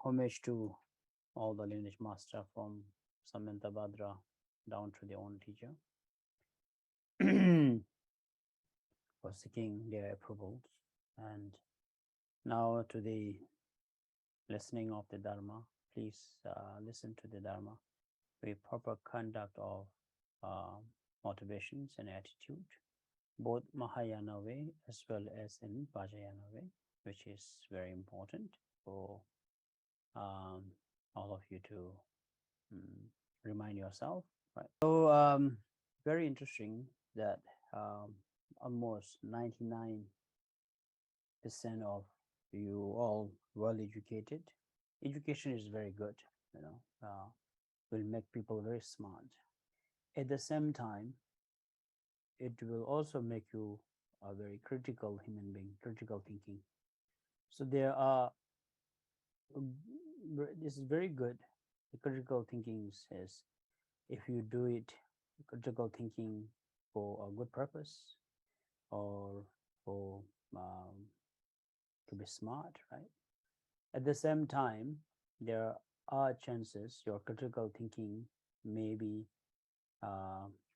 homage to all the lineage master from Samantha Badra down to their own teacher for seeking their approvals. And now to the listening of the Dharma, please listen to the Dharma with proper conduct of motivations and attitude, both Mahayana way as well as in Vajrayana way, which is very important for all of you to remind yourself. Right. So very interesting that almost 99% of you all well educated. Education is very good, will make people very smart. At the same time, it will also make you a very critical human being, critical thinking. So there are, this is very good. The critical thinking says, if you do it, critical thinking for a good purpose or for to be smart, right? At the same time, there are chances your critical thinking may be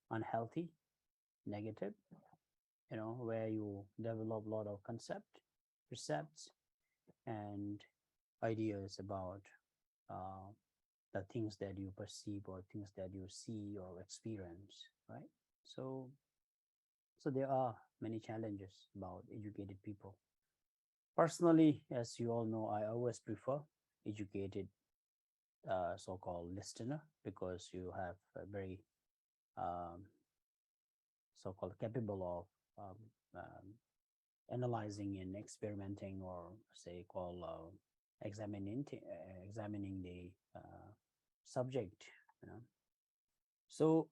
unhealthy, negative, where you develop a lot of precepts, and ideas about the things that you perceive or things that you see or experience, right? So there are many challenges about educated people. Personally, as you all know, I always prefer educated so-called listener, because you have a very so-called capable of analyzing and experimenting, or say call examining the subject. So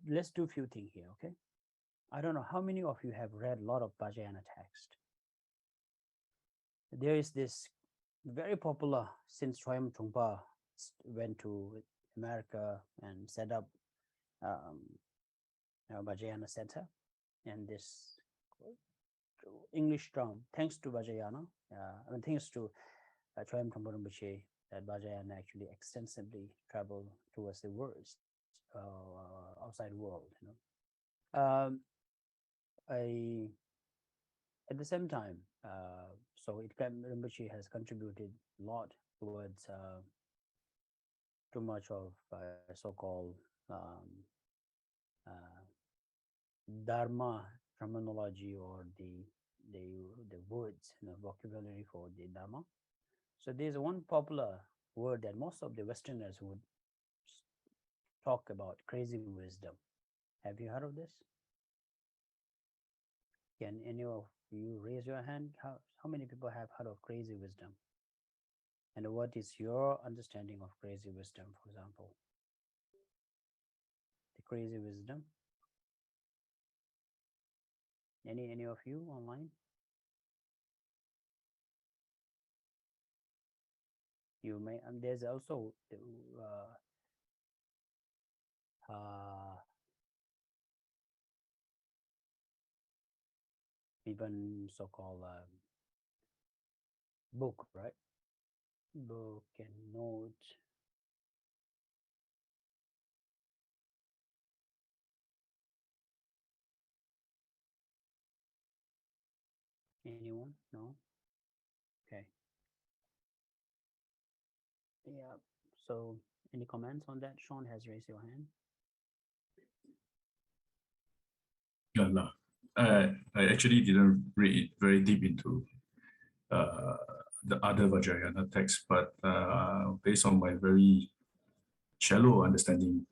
let's do a few things here, okay? I don't know how many of you have read a lot of Vajrayana text. There is this very popular, since Choyam Trungpa went to America and set up Vajrayana Center, and this English term, thanks to Vajrayana, thanks to Choyam Trungpa Rinpoche, that Vajrayana actually extensively traveled towards the world, outside world. At the same time, so Rinpoche has contributed a lot towards too much of so-called dharma terminology, or the words, vocabulary for the dharma. So there's one popular word that most of the Westerners would talk about: crazy wisdom. Have you heard of this? Can any of you raise your hand? How many people have heard of crazy wisdom? And what is your understanding of crazy wisdom, for example? The crazy wisdom. Any of you online? You may, and there's also even so-called book, right? Book and note. Anyone? No? Okay. Yeah. So any comments on that? Sean has raised your hand. Yeah, no. I actually didn't read very deep into the other Vajrayana text, but based on my very shallow understanding,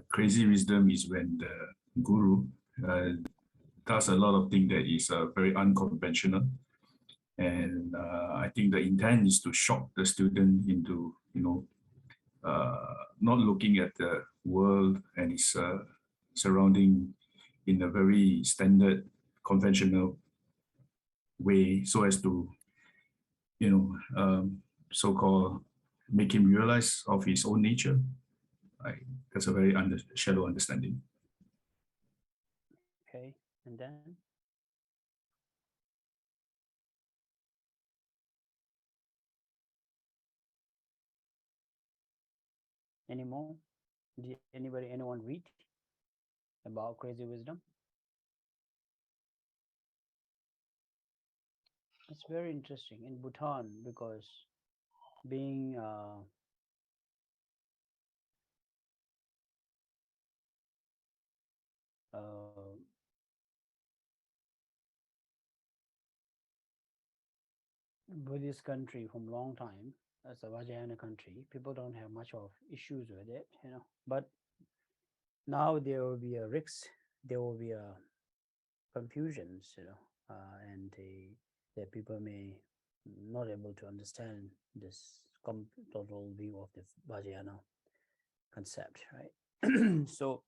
crazy wisdom is when the guru does a lot of things that is very unconventional, and I think the intent is to shock the student into not looking at the world and its surrounding in a very standard, conventional way, so as to, so-called make him realize of his own nature. That's a very shallow understanding. Okay, and then? anymore? Did anyone read about crazy wisdom? It's very interesting in Bhutan because being uh, Buddhist country from long time, as a Vajrayana country, people don't have much of issues with it, But now there will be a risk, there will be a confusions, and that people may not able to understand this total view of the Vajrayana concept, right? So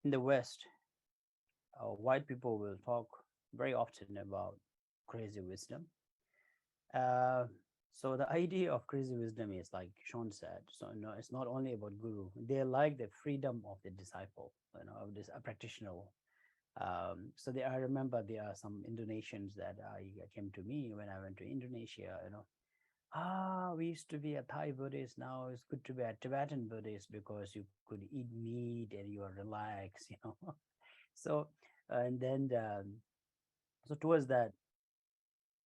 in the West, white people will talk very often about crazy wisdom. Uh, so the idea of crazy wisdom is like Sean said. So no, it's not only about guru. They like the freedom of the disciple, of this practitioner. So I remember there are some Indonesians that came to me when I went to Indonesia. We used to be a Thai Buddhist. Now it's good to be a Tibetan Buddhist because you could eat meat and you are relaxed. So and then so towards that,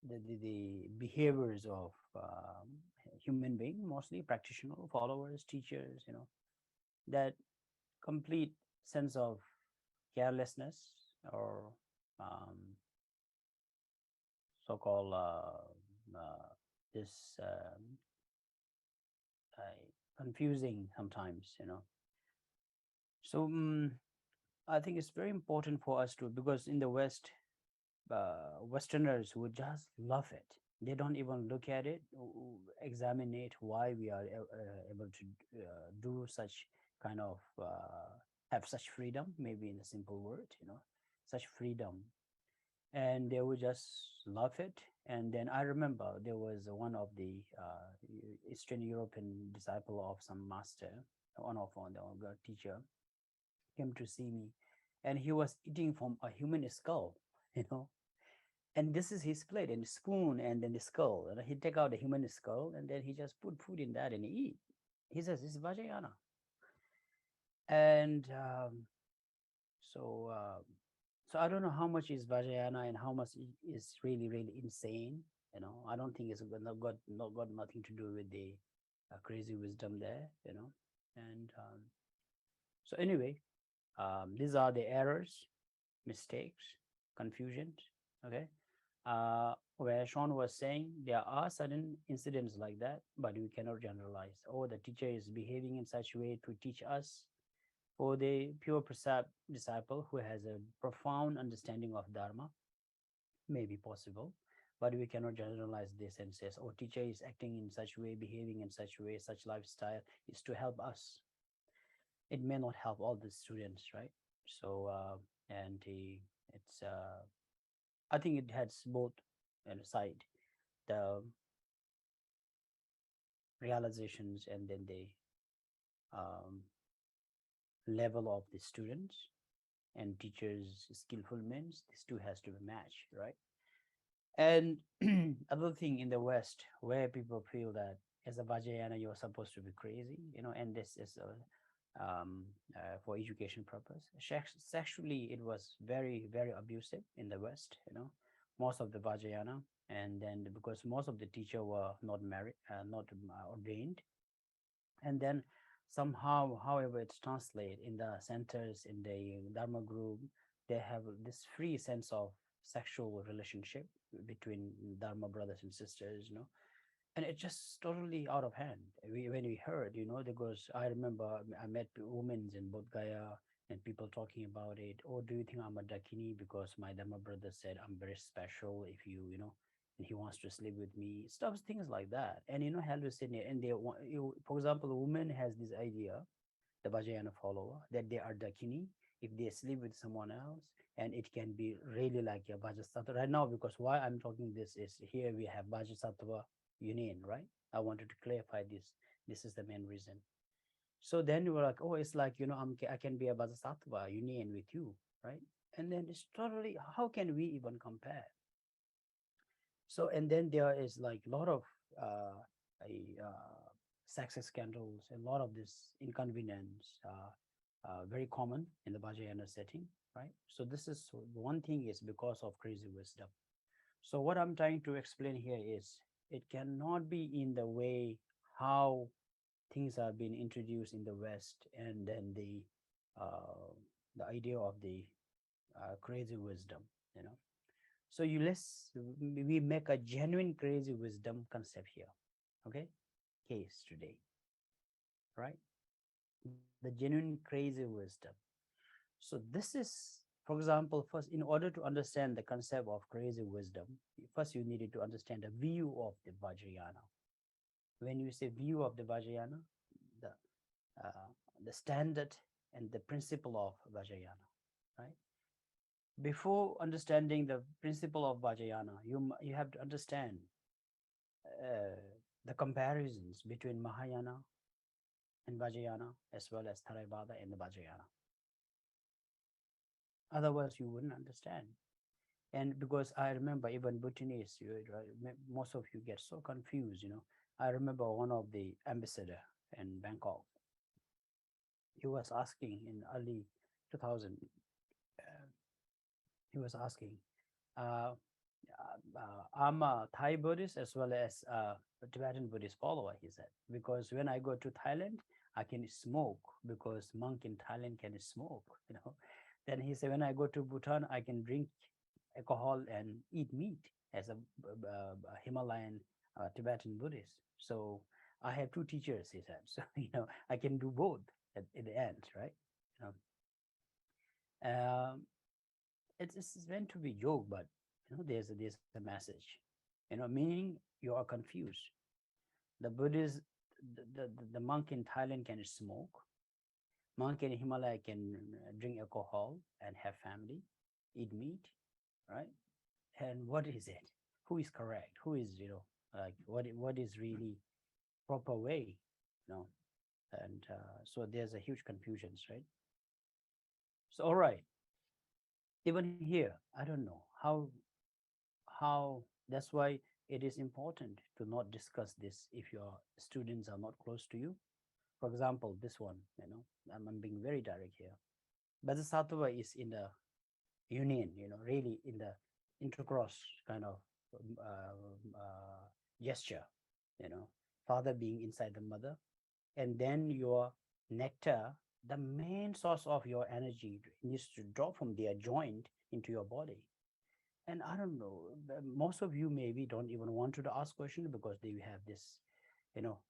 the behaviors of human being, mostly practitioner, followers, teachers, that complete sense of carelessness or um, so-called this confusing sometimes, So I think it's very important for us to, because in the West, Westerners would just love it. They don't even look at it, examine it, why we are able to do such kind of have such freedom, maybe in a simple word, such freedom, and they would just love it. And then I remember there was one of the Eastern European disciple of some master, one of the teacher, came to see me, and he was eating from a human skull, and this is his plate and spoon and then the skull. And he take out the human skull and then he just put food in that and eat. He says this is Vajrayana. And so I don't know how much is Vajrayana and how much is really, really insane. I don't think it's got nothing to do with the crazy wisdom there, And so anyway, these are the errors, mistakes, confusions, okay? Where Sean was saying there are certain incidents like that, but we cannot generalize. Oh, the teacher is behaving in such a way to teach us. For the pure disciple who has a profound understanding of dharma, may be possible, but we cannot generalize this and say, oh, teacher is acting in such way, behaving in such way, such lifestyle is to help us. It may not help all the students, right? So it's I think it has both side, the realizations and then the um, level of the students and teachers' skillfulness. These two has to be matched, right? And other thing in the West, where people feel that as a Vajrayana you're supposed to be crazy, and this is for education purpose. Sexually, it was very, very abusive in the West, most of the Vajrayana, and then because most of the teachers were not married, not ordained, and then somehow, however it's translated in the centers, in the Dharma group, they have this free sense of sexual relationship between Dharma brothers and sisters, and it's just totally out of hand. When we heard, because I remember I met women in Bodh Gaya and people talking about it. Oh, do you think I'm a Dakini because my Dharma brother said I'm very special if and he wants to sleep with me, stuff, things like that. And hallucinate. And they want, for example, a woman has this idea, the Vajrayana follower, that they are Dakini if they sleep with someone else, and it can be really like a Vajrasattva. Right now, because why I'm talking this is here we have Vajrasattva union, right? I wanted to clarify this. This is the main reason. So then we were like, oh, it's like, I can be a Vajrasattva union with you, right? And then it's totally, how can we even compare? So, and then there is like a lot of sex scandals, a lot of this inconvenience, very common in the Vajrayana setting, right? So this is one thing is because of crazy wisdom. So what I'm trying to explain here is it cannot be in the way how things are being introduced in the West, and then the idea of the crazy wisdom, you know. So we make a genuine crazy wisdom concept here, okay? Case today, right? The genuine crazy wisdom. So this is, for example, first, in order to understand the concept of crazy wisdom, first you needed to understand the view of the Vajrayana. When you say view of the Vajrayana, the the standard and the principle of Vajrayana, right? Before understanding the principle of Vajrayana, you have to understand the comparisons between Mahayana and Vajrayana, as well as Theravada and the Vajrayana. Otherwise, you wouldn't understand. And because I remember even Bhutanese, most of you get so confused, you know. I remember one of the ambassador in Bangkok, he was asking in early 2000, he was asking, I'm a Thai Buddhist as well as a Tibetan Buddhist follower, he said, because when I go to Thailand, I can smoke because monk in Thailand can smoke, you know. Then he said, when I go to Bhutan, I can drink alcohol and eat meat as a Himalayan Tibetan Buddhist. So I have two teachers, he said. So, you know, I can do both at the end, right? You know, it's meant to be joke, but you know, there's a message, you know, meaning you are confused. The Buddhist, the monk in Thailand can smoke. Monk in Himalaya can drink alcohol and have family, eat meat, right? And what is it? Who is correct? Who is, you know, like what is really proper way? You know, and so there's a huge confusions, right? So all right, even here, I don't know how. That's why it is important to not discuss this if your students are not close to you. For example, this one, you know, I'm being very direct here. Bodhisattva is in the union, you know, really in the intercross kind of gesture, you know, father being inside the mother, and then your nectar, the main source of your energy needs to drop from their joint into your body. And I don't know, most of you maybe don't even want to ask questions because they have this, you know,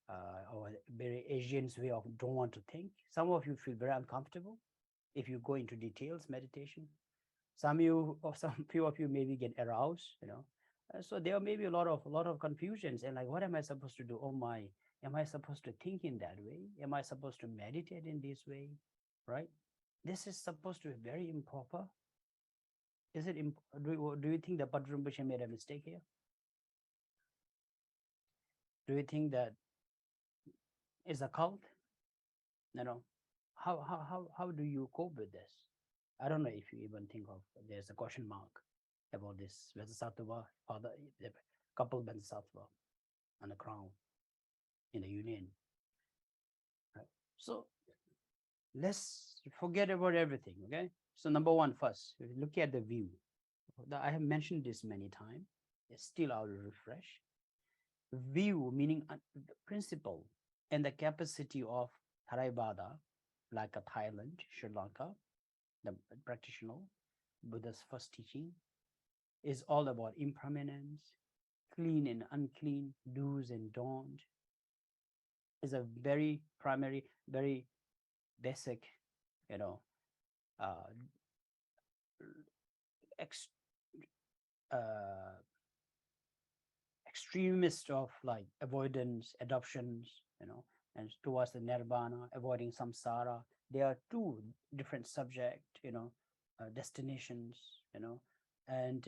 or very Asian's way of don't want to think. Some of you feel very uncomfortable if you go into details meditation. Some you or some few of you maybe get aroused, you know. So there may be a lot of confusions and like, what am I supposed to do? Oh my, am I supposed to think in that way? Am I supposed to meditate in this way? Right? This is supposed to be very improper. Is it? Do you think that Patrul Rinpoche made a mistake here? Do you think that it's a cult? You know, how do you cope with this? I don't know if you even think of, there's a question mark about this Bodhisattva, father, couple Bodhisattva on the crown in the union. Right? So let's forget about everything, okay? So number one, first, look at the view. I have mentioned this many times. Still, I will refresh. View meaning the principle and the capacity of Theravada, like a Thailand, Sri Lanka, the practitioner, Buddha's first teaching, is all about impermanence, clean and unclean, do's and don'ts. Is a very primary, very basic, you know, extremist of like avoidance, adoptions, you know, and towards the nirvana, avoiding samsara. There are two different subject, you know, destinations, you know, and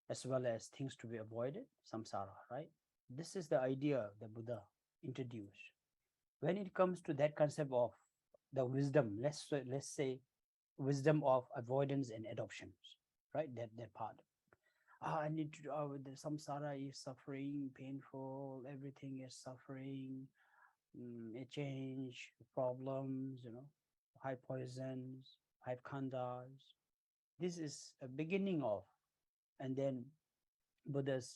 as well as things to be avoided, samsara, right? This is the idea the Buddha introduced. When it comes to that concept of the wisdom, let's say wisdom of avoidance and adoptions, right? That part. I need to, the samsara is suffering, painful, everything is suffering. a change, problems, high poisons, high khandas. This is a beginning of, and then Buddha's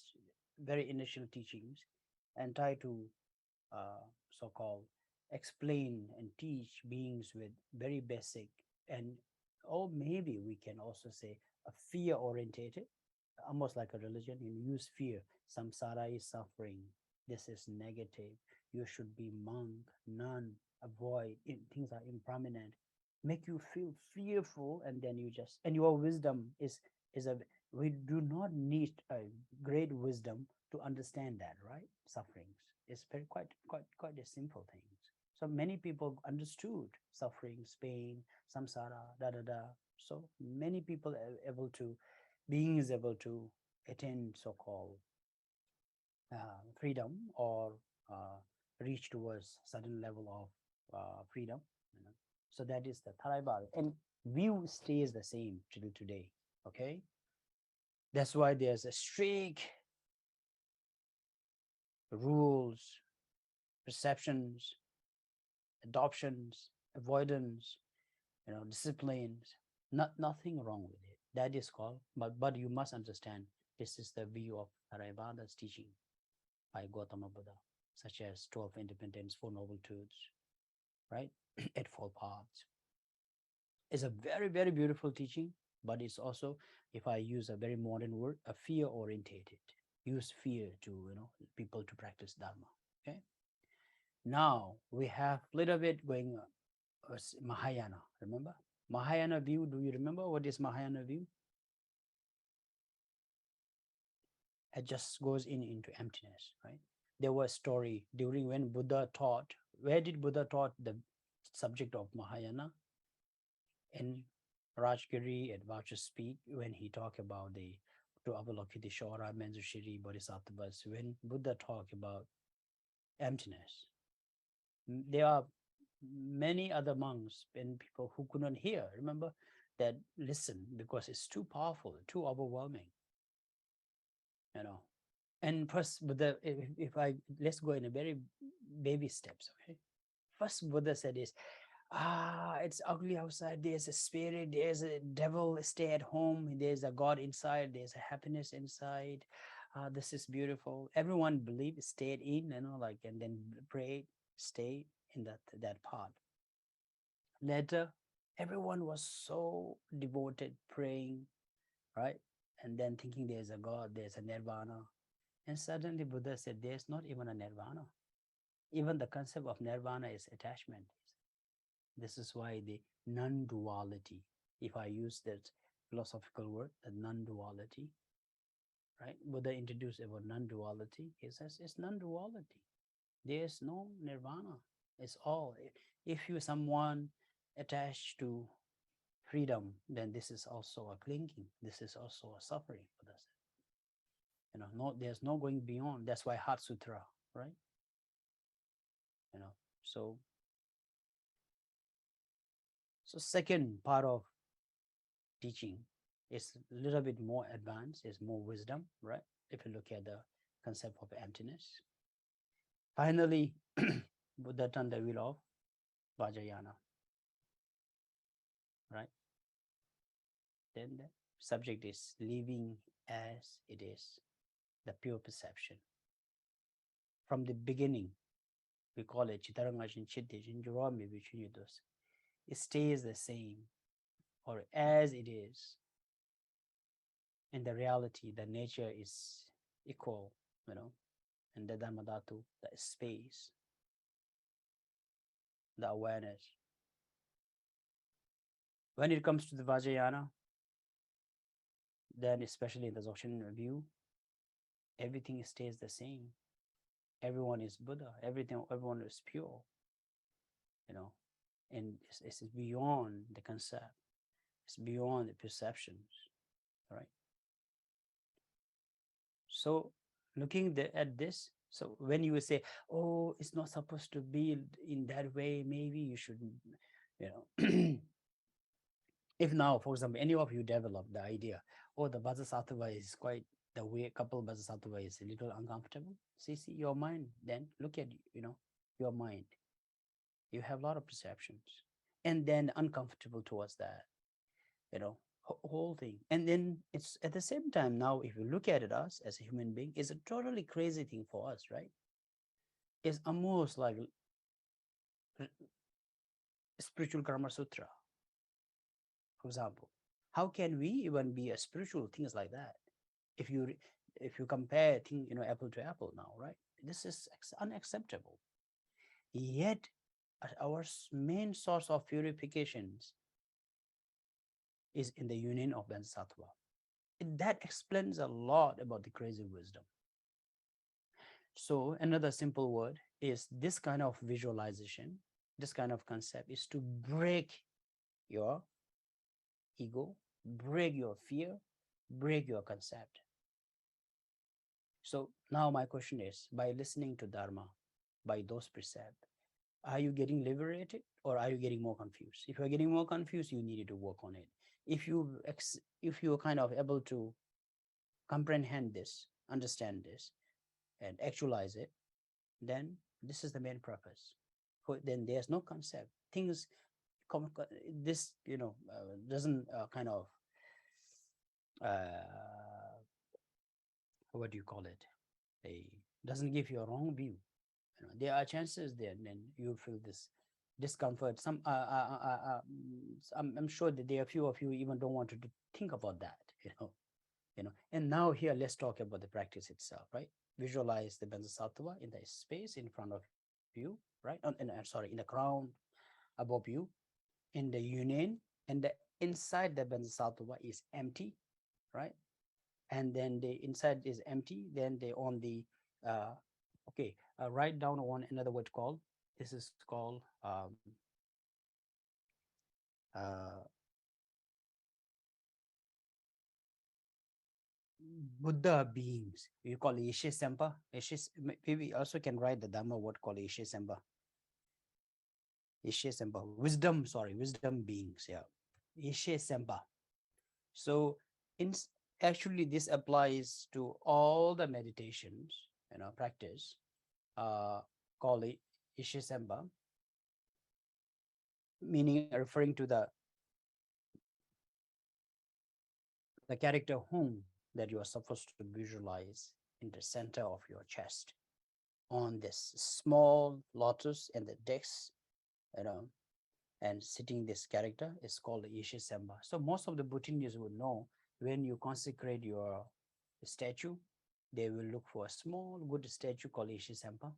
very initial teachings, and try to so-called explain and teach beings with very basic, and or maybe we can also say a fear orientated, almost like a religion. You use fear. Samsara is suffering. This is negative. You should be monk, nun, avoid. Things are impermanent. Make you feel fearful, and then you just, and your wisdom is a. We do not need a great wisdom to understand that, right? Sufferings. It's very quite a simple thing. So many people understood sufferings, pain, samsara, da da da. So many people are able to, beings able to attain so-called freedom, or reach towards certain level of freedom. So that is the Tharaiba, and view stays the same till today. Okay, that's why there's a strict rules, perceptions, adoptions, avoidance, disciplines. Nothing wrong with it. That is called, but you must understand, this is the view of Theravada's teaching by Gautama Buddha, such as 12 Independence, 4 Noble Truths, right? Eightfold Paths. It's a very, very beautiful teaching, but it's also, if I use a very modern word, a fear orientated. Use fear to, people to practice Dharma. Okay. Now we have a little bit going Mahayana. Remember Mahayana view? Do you remember what is Mahayana view? It just goes into emptiness, right? There was a story during when Buddha taught. Where did Buddha taught the subject of Mahayana? In Rajgiri at Vajraspit, when he talked about the to Avalokiteshvara, Manjushri, Bodhisattvas, when Buddha talked about emptiness. There are many other monks and people who could not hear, remember, that listen, because it's too powerful, too overwhelming. And first Buddha, if I let's go in a very baby steps, okay? First Buddha said is, it's ugly outside, there's a spirit, there's a devil, stay at home, there's a God inside, there's a happiness inside. This is beautiful. Everyone believed, stayed in, and then prayed, stay in that part. Later, everyone was so devoted, praying, right? And then thinking there's a God, there's a nirvana. And suddenly Buddha said, there's not even a nirvana. Even the concept of nirvana is attachment. This is why the non-duality, if I use that philosophical word, the non-duality, right? Buddha introduced about non-duality. He says it's non-duality. There's no nirvana. It's all. If you someone attached to freedom, then this is also a clinging. This is also a suffering for us. There's no going beyond. That's why Heart Sutra, right? So second part of teaching is a little bit more advanced, is more wisdom, right? If you look at the concept of emptiness. Finally, Buddha turned the wheel of Vajrayana, right? Then the subject is living as it is, the pure perception. From the beginning, we call it Chitarangajin Chittijin Jurami Vichunyudos. It stays the same, or as it is. In the reality, the nature is equal, and the Dhammadhatu, the space, the awareness. When it comes to the Vajrayana, then especially in the Dzogchen view, everything stays the same. Everyone is Buddha. Everyone is pure. And it's beyond the concept. It's beyond the perceptions, right? So looking at this, so when you say, oh, it's not supposed to be in that way, maybe you shouldn't, if now, for example, any of you develop the idea, oh, the Vajrasattva is quite, the way couple Vajrasattva is a little uncomfortable, see your mind, then look at, your mind. You have a lot of perceptions, and then uncomfortable towards that, whole thing. And then it's at the same time, now if you look at it, us as a human being, it's a totally crazy thing for us, right? It's almost like spiritual Karma Sutra, for example. How can we even be a spiritual things like that? If you compare thing, apple to apple now, right? This is unacceptable. Yet our main source of purifications is in the union of Bodhisattva. That explains a lot about the crazy wisdom. So another simple word is this kind of visualization, this kind of concept is to break your ego, break your fear, break your concept. So now my question is, by listening to Dharma, by those precepts, are you getting liberated or are you getting more confused? If you're getting more confused, you needed to work on it. If you're kind of able to comprehend this, understand this, and actualize it, then this is the main purpose. Then there's no concept. Things this doesn't kind of what do you call it? Doesn't give you a wrong view. There are chances there, and then you feel this discomfort. I'm sure that there are few of you even don't want to think about that. And now here, let's talk about the practice itself, right? Visualize the Bodhisattva in the space in front of you, right? In the ground above you, in the union, and the inside the Bodhisattva is empty, right? And then the inside is empty. Then they on the write down one another word called. This is called Buddha beings. You call it Ishe Sempa. Maybe also can write the Dhamma word called Ishe Sempa. Ishe Sempa. Wisdom beings. Yeah. Ishe Sempa. So actually this applies to all the meditations, practice, called it Ishe Sempa, meaning referring to the character whom that you are supposed to visualize in the center of your chest on this small lotus and the dex, and sitting this character is called Ishe Sempa. So most of the Bhutanese would know when you consecrate your statue, they will look for a small good statue called Ishe Sempa.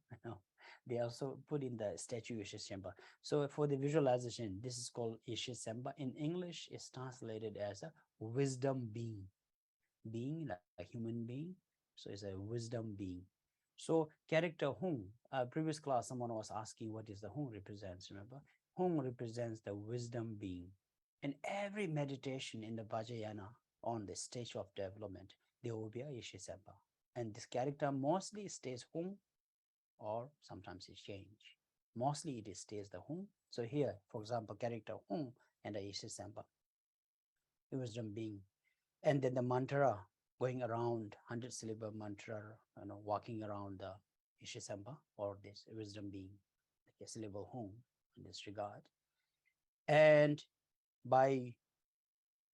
They also put in the statue Ishe Sempa. So for the visualization, this is called Ishe Sempa. In English, it's translated as a wisdom being. Being like a human being. So it's a wisdom being. So character Hung, previous class, someone was asking what is the Hung represents, remember? Hung represents the wisdom being. In every meditation in the Vajrayana on the stage of development, there will be a Ishe Sempa. And this character mostly stays Hung, or sometimes it change. Mostly it stays the Hung. So here, for example, character Hung and the Ishe Sempa, the wisdom being. And then the mantra going around 100 syllable mantra, walking around the Ishe Sempa or this wisdom being, like a syllable Hung in this regard. And by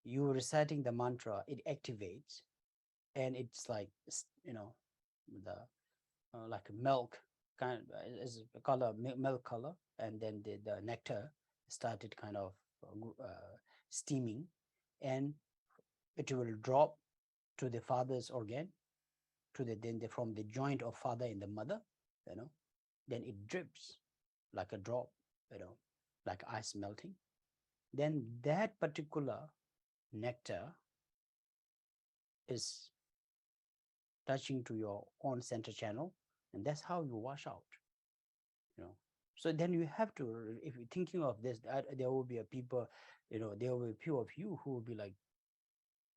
you reciting the mantra, it activates, and it's like, the like milk kind of is a color, milk color, and then the nectar started kind of steaming, and it will drop to the father's organ, from the joint of father and the mother, then it drips like a drop, like ice melting. Then that particular nectar is touching to your own center channel, and that's how you wash out. So then you have to, if you're thinking of this, there will be a people, there will be a few of you who will be like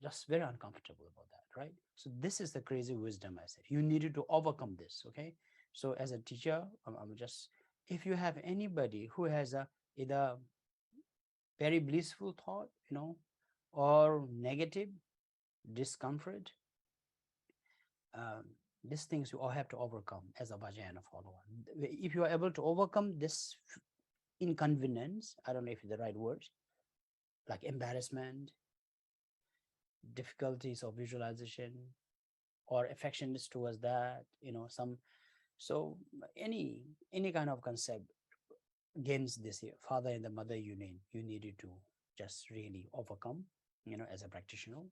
just very uncomfortable about that, right? So this is the crazy wisdom I said. You needed to overcome this, okay? So as a teacher, I'm just, if you have anybody who has either very blissful thought, or negative discomfort, These things you all have to overcome as a Vajrayana follower. If you are able to overcome this inconvenience, I don't know if it's the right word, like embarrassment, difficulties of visualization, or affections towards that, so any kind of concept against this father and the mother union, you needed to just really overcome, as a practitioner.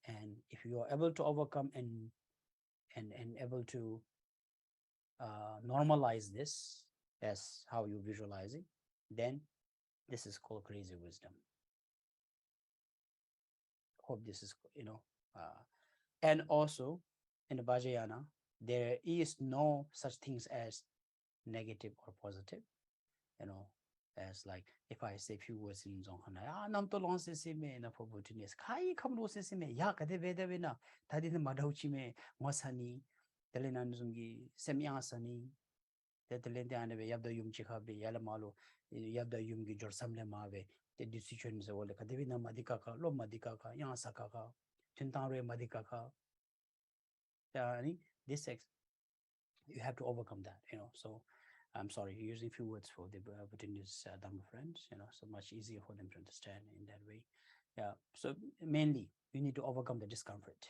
And if you are able to overcome and able to normalize this as how you visualize it, then this is called crazy wisdom. Hope this is, and also in the Vajrayana, there is no such things as negative or positive, as like if I say few words in Zonghana, nam to long se me na for opportunities, kai come no se me, ya kade veda vena, tadi the madauchi me, mosani, telenan zungi, semiasani, the telente and yabda yum chikabi, yalamalo, yabda yum gi jor samle mave, the decisions all the kadevina madikaka, lo madikaka, yan sakaka, tintare madikaka. This you have to overcome that, so I'm sorry, using few words for the Bhutanese Dharma friends, so much easier for them to understand in that way. Yeah, so mainly you need to overcome the discomfort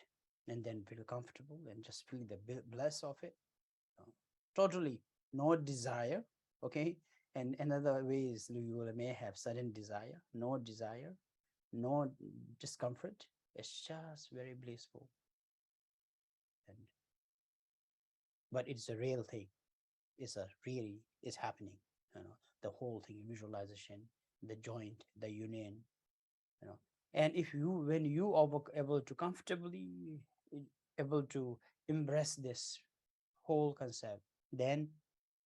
and then feel comfortable and just feel the bliss of it. Totally no desire, okay? And another way is you may have sudden desire, no discomfort. It's just very blissful. But it's a real thing. It's happening, the whole thing, visualization, the joint, the union, and when you are able to comfortably able to embrace this whole concept, then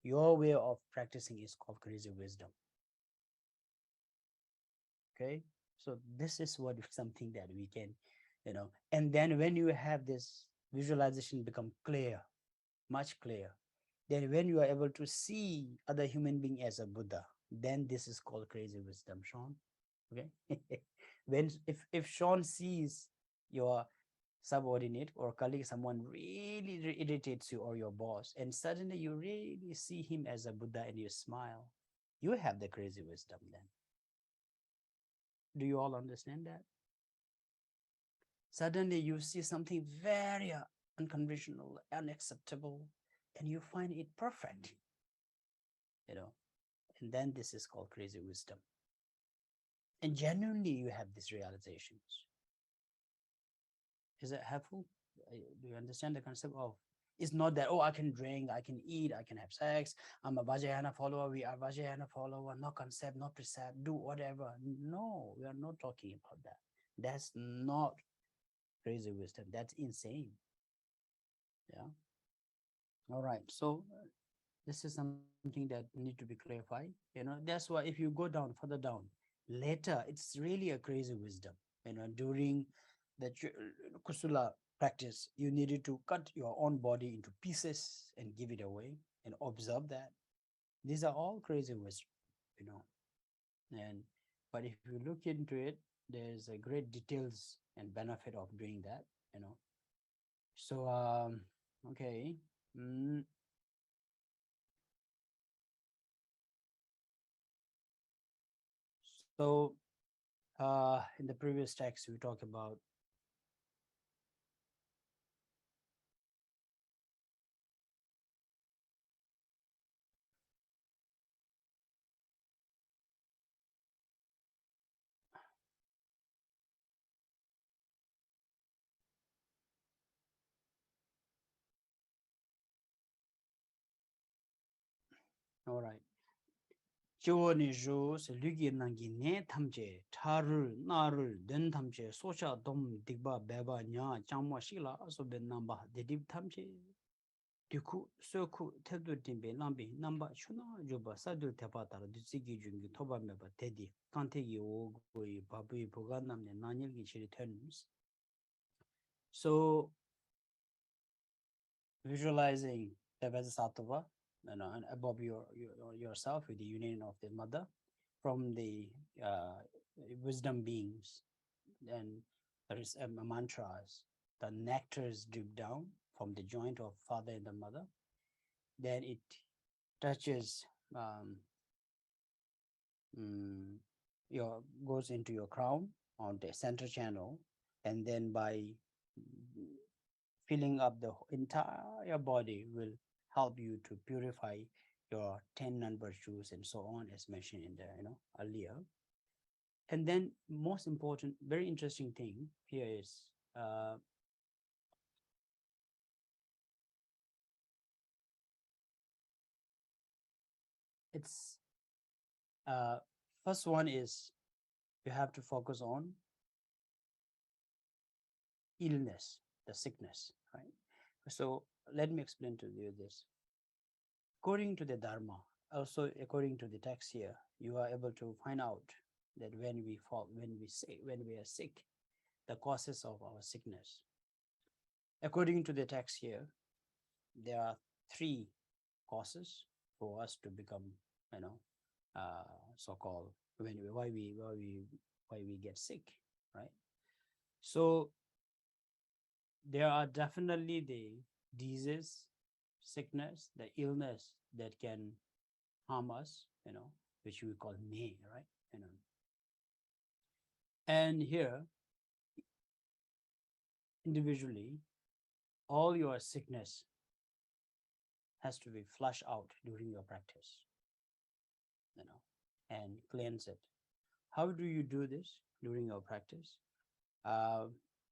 your way of practicing is called crazy wisdom. Okay, so this is what something that we can, and then when you have this visualization become clear, much clearer, then when you are able to see other human being as a Buddha, then this is called crazy wisdom, Sean. Okay. If Sean sees your subordinate or colleague, someone really irritates you, or your boss, and suddenly you really see him as a Buddha and you smile, you have the crazy wisdom then. Do you all understand that? Suddenly you see something very unconventional, unacceptable, and you find it perfect, and then this is called crazy wisdom. And genuinely you have these realizations. Is it helpful? Do you understand the concept of, it's not that, oh, I can drink, I can eat, I can have sex, I'm a Vajrayana follower, we are Vajrayana follower, no concept, no precept, do whatever. No, we are not talking about that. That's not crazy wisdom. That's insane. Yeah. All right. So this is something that need to be clarified. That's why if you go down, further down, later, it's really a crazy wisdom. During the Kusula practice, you needed to cut your own body into pieces and give it away and observe that. These are all crazy wisdom, but if you look into it, there's a great details and benefit of doing that, So, okay. So, in the previous text, we talked about all right. 지원이 주스 류기난기 네 탐제 차를 나를 된 탐제 소샤 돔 딕바 베바냐 장모시라 소베 남바 데딥 탐제 디쿠 소쿠 테드 딘베 남비 남바 슈나 조바 사들 테바타라 디시기 중기 토바메바 데디 칸테기 오고이 바부이 보간남네 나닐기 치리 terms. So visualizing the Vajrasattva, and above yourself with the union of the mother from the wisdom beings, then there is mantras, the nectars drip down from the joint of father and the mother. Then it touches goes into your crown on the center channel, and then by filling up the entire body will help you to purify your 10 non-virtues and so on, as mentioned in the earlier. And then most important, very interesting thing here is it's first one is you have to focus on illness, the sickness, right? So let me explain to you this. According to the dharma, also according to the text here, you are able to find out that when we fall, when we are sick, the causes of our sickness. According to the text here, there are 3 causes for us to become, so-called why we get sick, right? So there are definitely the disease, sickness, the illness that can harm us, which we call may, right? And here, individually, all your sickness has to be flushed out during your practice, and cleanse it. How do you do this during your practice? I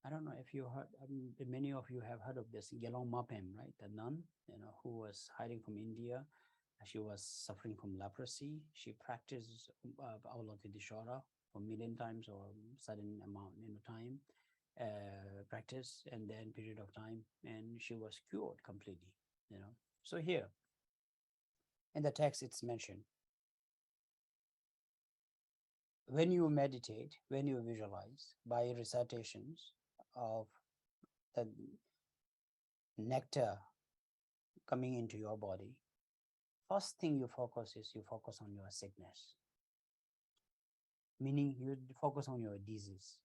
don't know if you heard, many of you have heard of this Gelong Mapem, right? The nun, who was hiding from India. She was suffering from leprosy. She practiced Avalokiteshvara for 1,000,000 times or certain amount, time, practice, and then period of time, and she was cured completely, So here, in the text, it's mentioned, when you meditate, when you visualize by recitations of the nectar coming into your body, first thing you focus on your sickness, meaning you focus on your disease.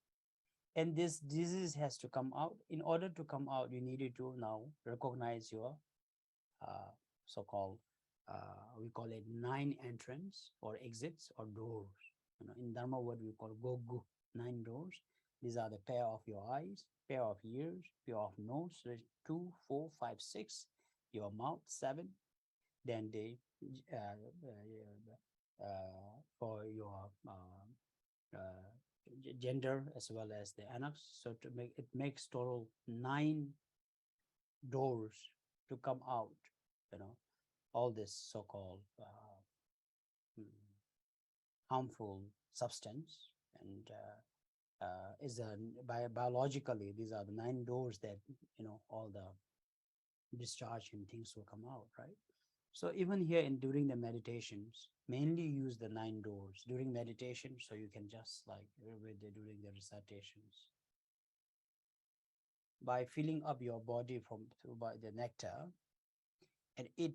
And this disease has to come out. In order to come out, you needed to now recognize your so-called, we call it 9 entrance or exits or doors. In Dharma, what we call Gogu, 9 doors. These are the pair of your eyes, pair of ears, pair of nose, 2, 4, 5, 6, your mouth, 7. Then the for your gender as well as the annex. So to make it makes total 9 doors to come out, all this so-called harmful substance, and is biologically, these are the 9 doors that all the discharge and things will come out, right? So even here during the meditations, mainly use the 9 doors during meditation, so you can just like during the recitations, by filling up your body by the nectar, and it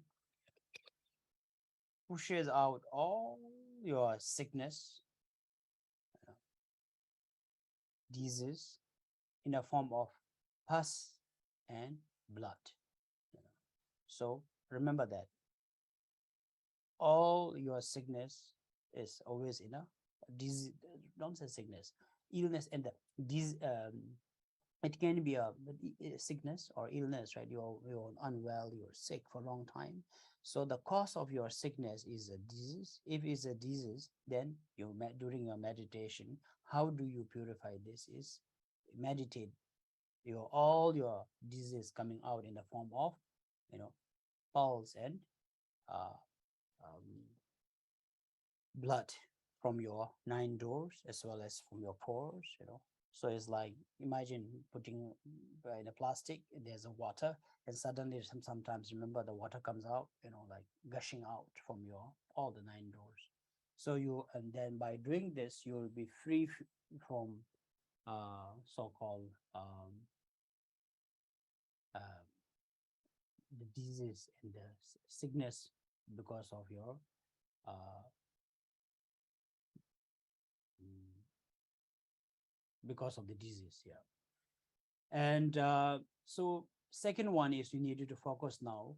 pushes out all your sickness, disease, in a form of pus and blood. So remember that all your sickness is always in a disease. Don't say sickness, illness, and it can be a sickness or illness, right? You're unwell, you're sick for a long time. So the cause of your sickness is a disease. If it's a disease, then during your meditation, how do you purify this? Is meditate all your disease coming out in the form of pulse and blood from your 9 doors as well as from your pores. So it's like, imagine putting in a plastic, there's a water, and suddenly sometimes, remember, the water comes out, like gushing out from all the 9 doors. So and then by doing this, you will be free from so-called the disease and the sickness because of your because of the disease. Yeah. And so Second one is you needed to focus now.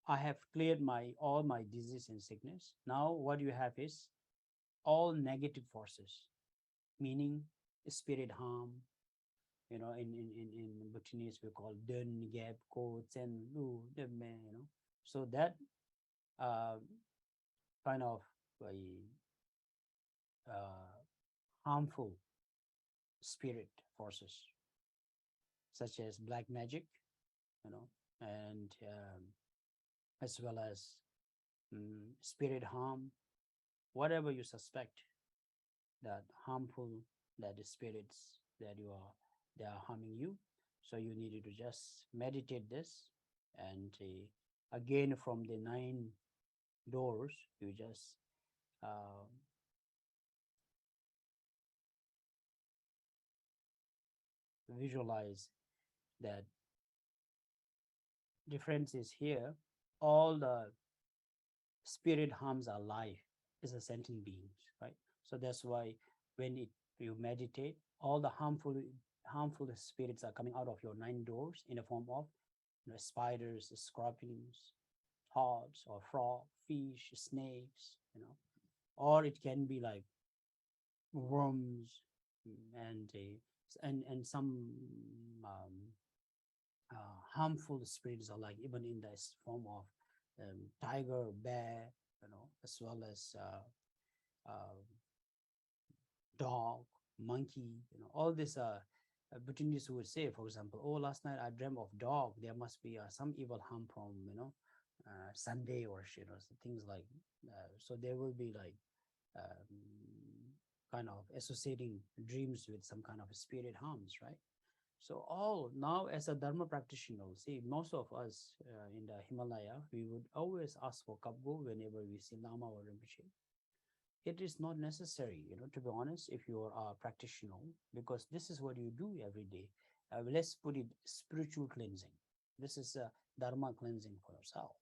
I have cleared all my disease and sickness. Now what you have is all negative forces, meaning spirit harm. In Bhutanese we call dun, gap, ko, tsen, lu, So that kind of harmful spirit forces, such as black magic, and as well as spirit harm, whatever you suspect that harmful, that the spirits that they are harming you. So you needed to just meditate this, and again from the 9 doors, you just visualize that difference is here. All the spirit harms are life, is a sentient beings, right? So that's why when you meditate, all the harmful spirits are coming out of your 9 doors in the form of spiders, scorpions, toads, or frog, fish, snakes, or it can be like worms and some harmful spirits are like even in this form of tiger, bear, as well as dog, monkey, all this Bhutanese would say, for example, oh, last night I dreamt of dog. There must be some evil harm from, Sunday or things like so there will be like kind of associating dreams with some kind of spirit harms, right? So all now as a dharma practitioner, see, most of us in the Himalaya, we would always ask for kapgo whenever we see Lama or Rinpoche. It is not necessary, to be honest, if you are a practitioner, because this is what you do every day. Let's put it spiritual cleansing. This is a dharma cleansing for yourself.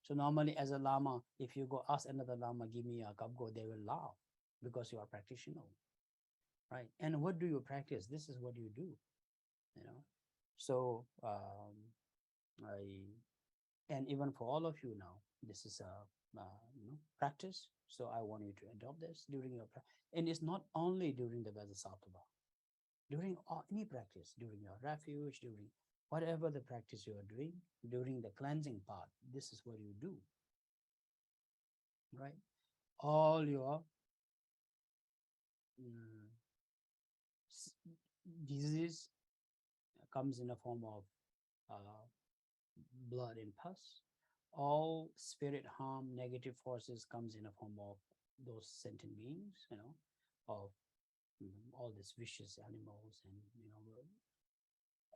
So normally as a Lama, if you go ask another Lama, give me a kapgo, they will laugh because you are a practitioner, right? And what do you practice? This is what you do, So and even for all of you now, this is a practice. So I want you to adopt this during your practice. And it's not only during the Vajrasattva, during any practice, during your refuge, during whatever the practice you are doing, during the cleansing part, this is what you do, right? All your disease comes in a form of blood and pus. All spirit harm, negative forces comes in a form of those sentient beings, of all these vicious animals,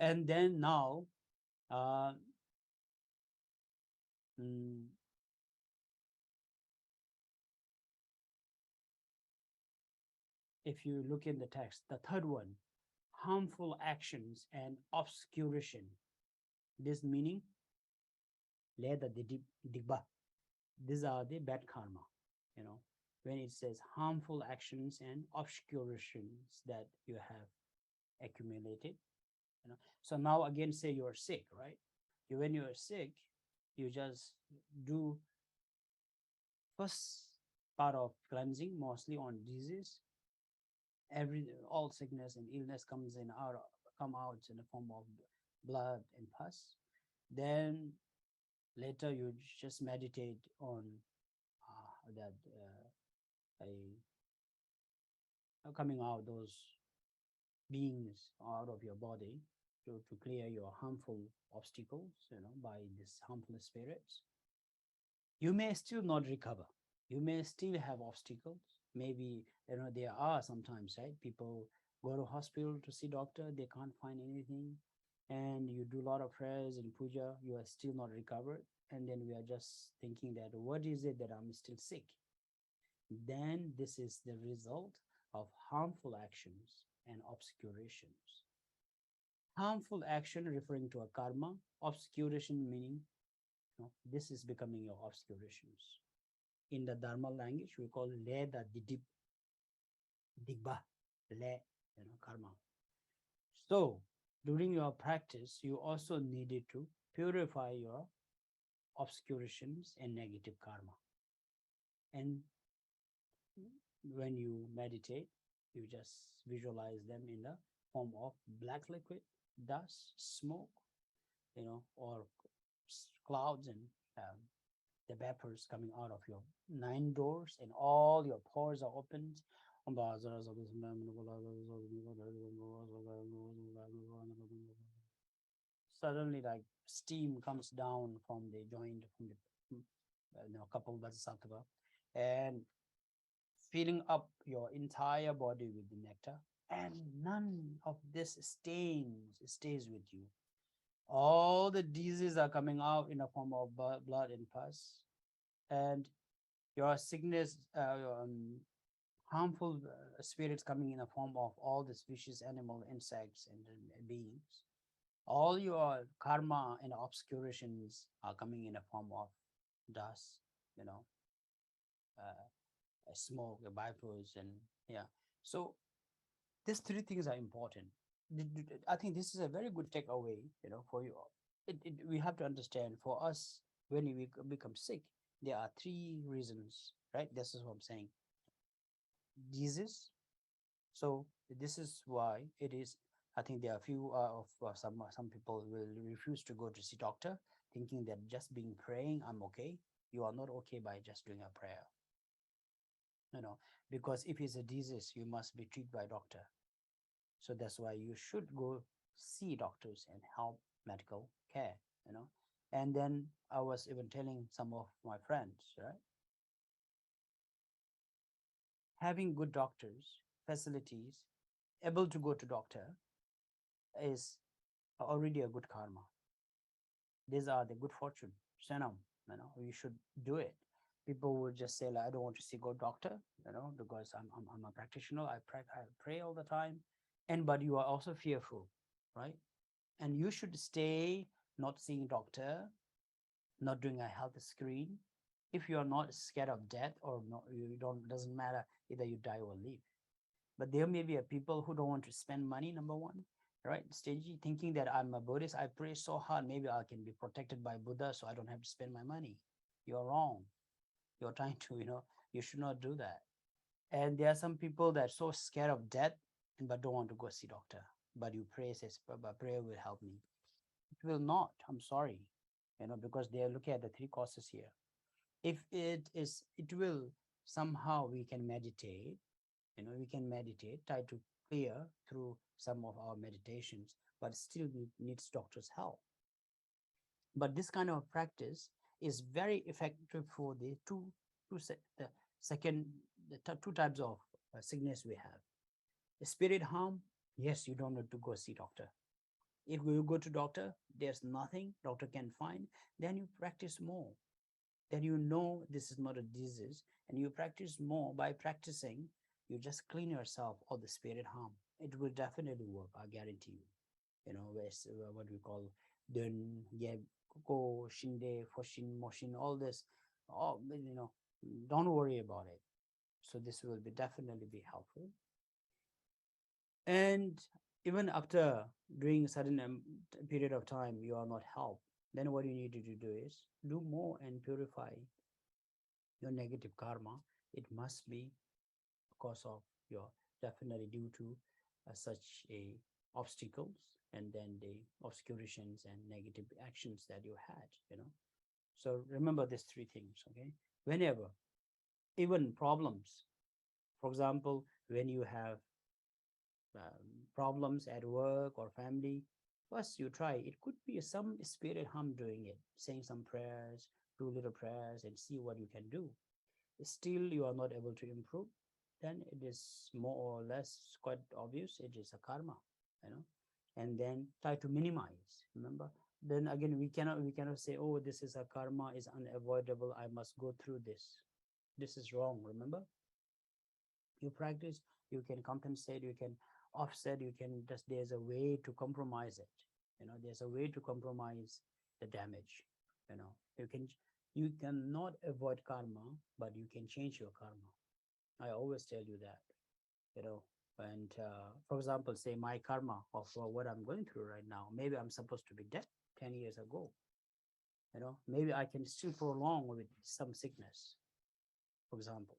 and then now if you look in the text, the third one, harmful actions and obscuration. This meaning, leda digba. These are the bad karma, when it says harmful actions and obscurations that you have accumulated, So now again, say you're sick, right? When you're sick, you just do first part of cleansing, mostly on disease. All sickness and illness come out in the form of blood and pus. Then later you just meditate on that coming out those beings out of your body to clear your harmful obstacles, by these harmful spirits. You may still not recover. You may still have obstacles. Maybe, there are sometimes, right? People go to hospital to see doctor, they can't find anything. And you do a lot of prayers and puja, you are still not recovered. And then we are just thinking that, what is it that I'm still sick? Then this is the result of harmful actions and obscurations. Harmful action referring to a karma, obscuration meaning, this is becoming your obscurations. In the Dharma language, we call le da digba, le, karma. So during your practice, you also needed to purify your obscurations and negative karma. And when you meditate, you just visualize them in the form of black liquid, dust, smoke, or clouds, and the vapors coming out of your 9 doors, and all your pores are opened. Suddenly, like steam comes down from the joint, from the couple Bodhisattva, and filling up your entire body with the nectar, and none of this stays with you. All the diseases are coming out in a form of blood and pus, and your sickness, harmful spirits coming in a form of all the species, animal, insects, and beings. All your karma and obscurations are coming in a form of dust, smoke, vapors, and yeah. So these 3 things are important. I think this is a very good takeaway, for you. We have to understand, for us, when we become sick, there are 3 reasons, right? This is what I'm saying. Disease. So this is why it is. I think there are a few some people will refuse to go to see doctor, thinking that just being praying, I'm okay. You are not okay by just doing a prayer. Because if it's a disease, you must be treated by doctor. So that's why you should go see doctors and help medical care, And then I was even telling some of my friends, right? Having good doctors, facilities, able to go to doctor is already a good karma. These are the good fortune. Sanam, you should do it. People would just say, like, I don't want to see go doctor, because I'm a practitioner. I pray all the time. But you are also fearful, right? And you should stay not seeing doctor, not doing a health screen. If you are not scared of death, or not, doesn't matter, either you die or live. But there may be people who don't want to spend money, number one, right? Stage, thinking that I'm a Buddhist, I pray so hard, maybe I can be protected by Buddha, so I don't have to spend my money. You're wrong. You're trying to, you should not do that. And there are some people that are so scared of death, but don't want to go see doctor. But you pray, says, but prayer will help me. It will not. I'm sorry, because they are looking at the 3 causes here. If it will somehow, we can meditate. We can meditate, try to clear through some of our meditations, but still needs doctor's help. But this kind of practice is very effective for the two types of sickness we have. The spirit harm, yes, you don't need to go see doctor. If you go to doctor, there's nothing doctor can find, then you practice more. Then this is not a disease, and you practice more. By practicing, you just clean yourself of the spirit harm. It will definitely work, I guarantee you. What we call Dun, Yeb, Ko, Shinde, Foshin, Moshin, all this. Don't worry about it. So this will definitely be helpful. And even after during a certain period of time, you are not helped, then what you need to do is do more and purify your negative karma. It must be because of your, definitely due to such a obstacles, and then the obscurations and negative actions that you had. So remember these 3 things, okay? Whenever, even problems, for example, when you have problems at work or family, first you try, it could be some spirit harm doing it, saying some prayers, do little prayers, and see what you can do. Still you are not able to improve, then it is more or less quite obvious it is a karma, and then try to minimize. Remember, then again, we cannot say, oh, this is a karma, is unavoidable, I must go through this. This is wrong. Remember, you practice, you can compensate, you can offset, you can just, there's a way to compromise it. There's a way to compromise the damage. You cannot avoid karma, but you can change your karma. I always tell you that. And for example, say my karma of what I'm going through right now, maybe I'm supposed to be dead 10 years ago. Maybe I can still prolong with some sickness, for example.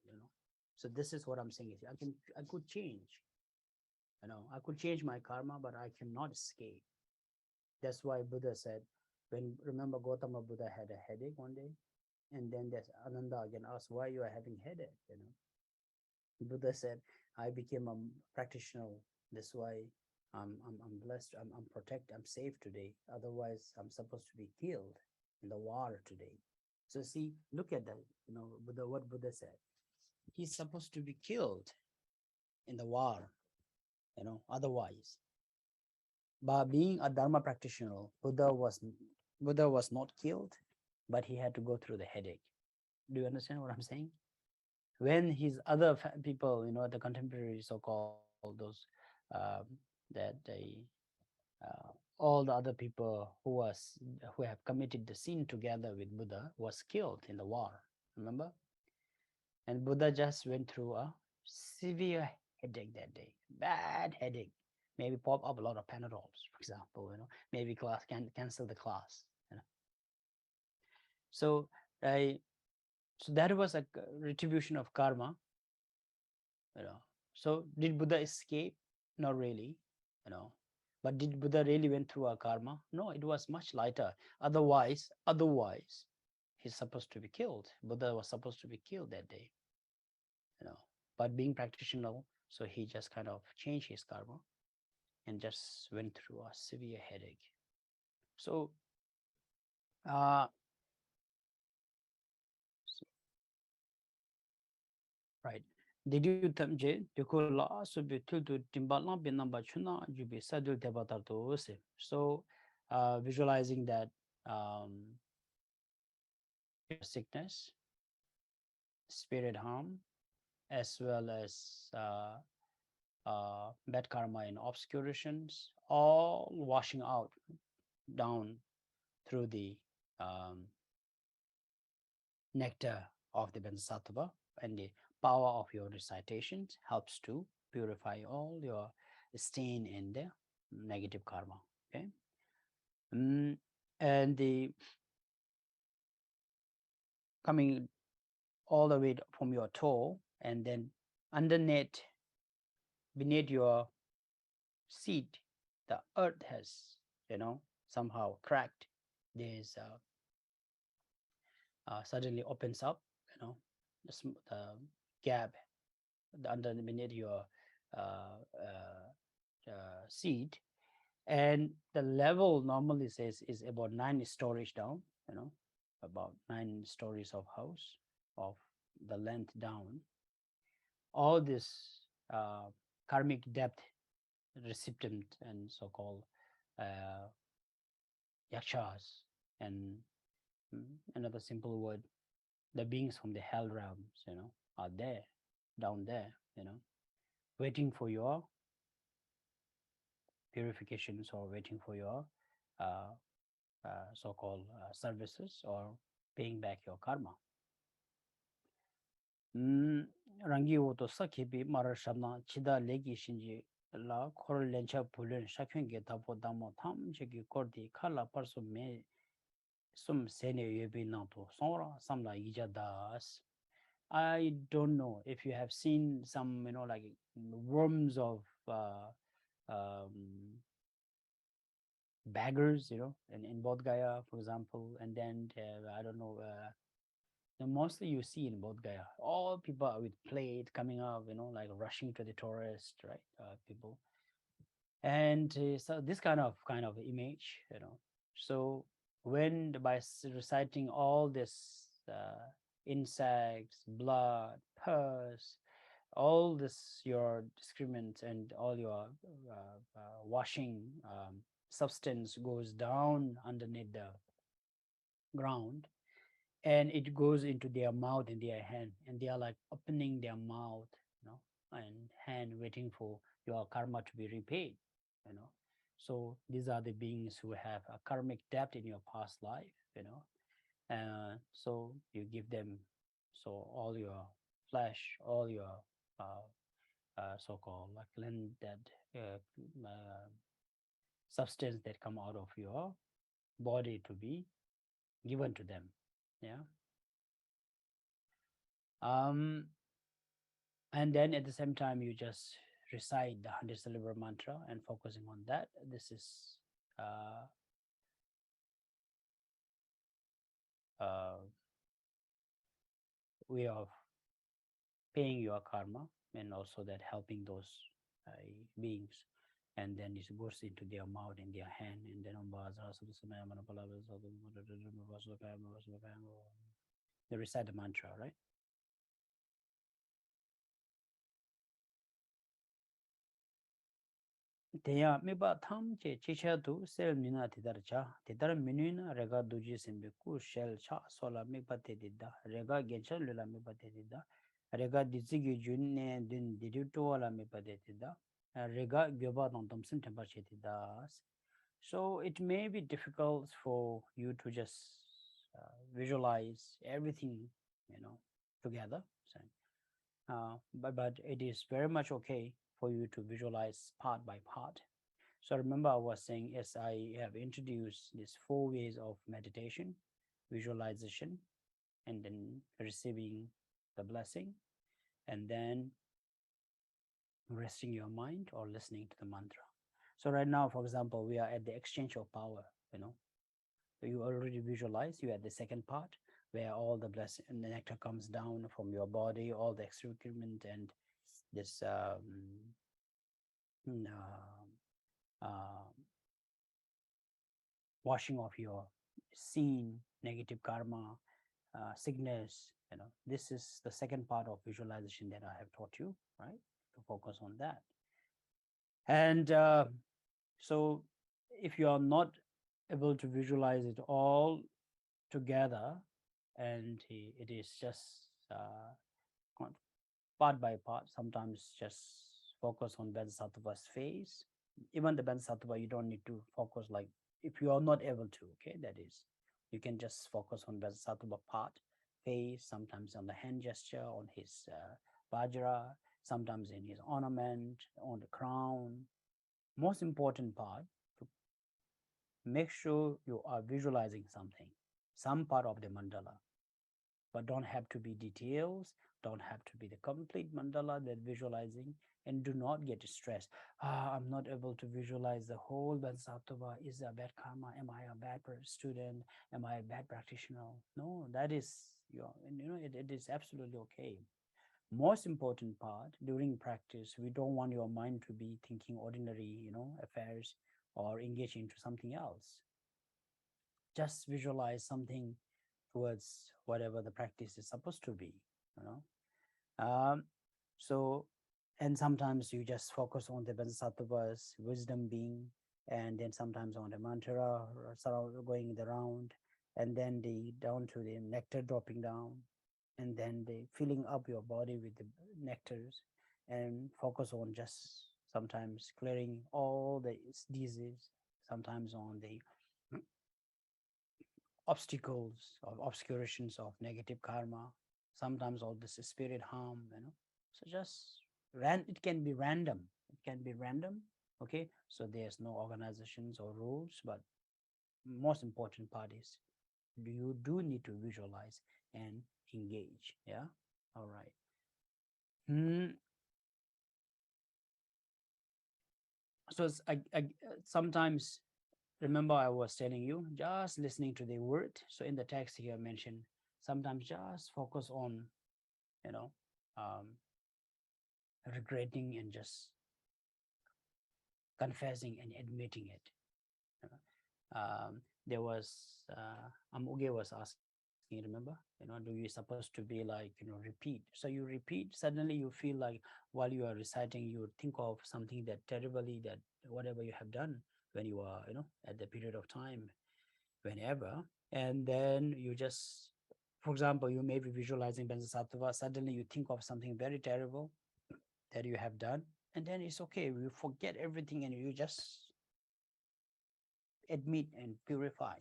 So this is what I'm saying is I could change. I could change my karma, but I cannot escape. That's why Buddha said, remember Gautama Buddha had a headache one day, and then there's Ananda again asked why you are having headache. Buddha said, I became a practitioner. That's why I'm blessed. I'm protected. I'm safe today. Otherwise, I'm supposed to be killed in the war today. So see, look at that. What Buddha said. He's supposed to be killed in the war. Otherwise. By being a dharma practitioner, Buddha was not killed, but he had to go through the headache. Do you understand what I'm saying? When his other people, the contemporary so-called those that they all the other people who have committed the sin together with Buddha was killed in the war. Remember? And Buddha just went through a severe headache that day, bad headache. Maybe pop up a lot of Panadols, for example. Maybe class can cancel the class. So so that was a retribution of karma. So did Buddha escape? Not really. But did Buddha really went through a karma? No, it was much lighter. Otherwise, he's supposed to be killed. Buddha was supposed to be killed that day. But being practitioner, so he just kind of changed his karma and just went through a severe headache. So right. Did you tamje la so be to timbala be number chuna you be sadul debatar to se. So visualizing that sickness, spirit harm, as well as bad karma and obscurations, all washing out down through the nectar of the Bodhisattva, and the power of your recitations helps to purify all your stain and the negative karma. Okay, and the coming all the way from your toe, and then underneath, beneath your seat, the earth has somehow cracked. There's suddenly opens up, the gap beneath your seat, and the level normally says is about 9 stories down, about 9 stories of house of the length down. All this karmic depth recipient and so-called yakshas, and another simple word, the beings from the hell realms, are there, down there, waiting for your purifications, or waiting for your so-called services, or paying back your karma. Rangi woto sakhibi marashamna chida legi shinji la khor lencha pulen shakhyun ge tapo damo tham chegi kordi khala parso me sum sene yebi nato sonra samla ija das. I don't know if you have seen some, like worms of beggars, in Bodh Gaya, for example, and then I don't know. Mostly you see in Bodh Gaya, all people are with plate coming up, like rushing to the tourist, right? People, and so this kind of image, So when by reciting all this insects, blood, pus, all this your excrement and all your washing substance goes down underneath the ground, and it goes into their mouth and their hand, and they are like opening their mouth, and hand, waiting for your karma to be repaid. So these are the beings who have a karmic debt in your past life. So you give them, so all your flesh, all your so-called like that substance that come out of your body to be given to them. Yeah. And then at the same time, you just recite the 100 syllable mantra and focusing on that. This is way of paying your karma, and also that helping those beings. And then it goes into their mouth and their hand, and then they recite the mantra, right? Teya mipa tham che chicha tu sel nina tidar cha tidar minuna rega duji simbe ku shel cha sola mipa te dida rega gencha lula mipa te dida rega dizigi junne din didu wala mipa te dida rega gyoba nontom sim tempa che dida. So it may be difficult for you to just visualize everything, together. So, but it is very much okay for you to visualize part by part. So remember, I was saying, yes, I have introduced these 4 ways of meditation: visualization, and then receiving the blessing, and then resting your mind or listening to the mantra. So right now, for example, we are at the exchange of power. You already visualize. You at the second part, where all the blessing and the nectar comes down from your body, all the excrement and this washing of your seen negative karma, sickness. This is the second part of visualization that I have taught you, right? To focus on that. And so if you are not able to visualize it all together, and it is just part by part, sometimes just focus on Bodhisattva's face. Even the Bodhisattva, you don't need to focus, like, if you are not able to, okay, that is, you can just focus on Bodhisattva part, face, sometimes on the hand gesture, on his vajra, sometimes in his ornament, on the crown. Most important part, to make sure you are visualizing something, some part of the mandala, but don't have to be details, don't have to be the complete mandala that visualizing, and do not get stressed. I'm not able to visualize the whole Bodhisattva. Is a bad karma? Am I a bad student? Am I a bad practitioner? No, that is, it is absolutely okay. Most important part during practice, we don't want your mind to be thinking ordinary, affairs, or engage into something else. Just visualize something towards whatever the practice is supposed to be, so, and sometimes you just focus on the Bodhisattva's wisdom being, and then sometimes on the mantra going the round, and then the down to the nectar dropping down, and then the filling up your body with the nectars, and focus on just sometimes clearing all the disease, sometimes on the obstacles or obscurations of negative karma, sometimes all this spirit harm, so just it can be random. Okay, so there's no organizations or rules, but most important part is you do need to visualize and engage. Yeah. All right. So sometimes, remember, I was telling you, just listening to the word. So in the text here mentioned, sometimes just focus on, regretting and just confessing and admitting it. There was Amuge was asking, remember, do you supposed to be like, repeat? So you repeat, suddenly you feel like while you are reciting, you think of something that terribly, that whatever you have done when you are, at the period of time, whenever, and then you just, for example, you may be visualizing Bodhisattva, suddenly you think of something very terrible that you have done, and then it's okay, you forget everything and you just admit and purify.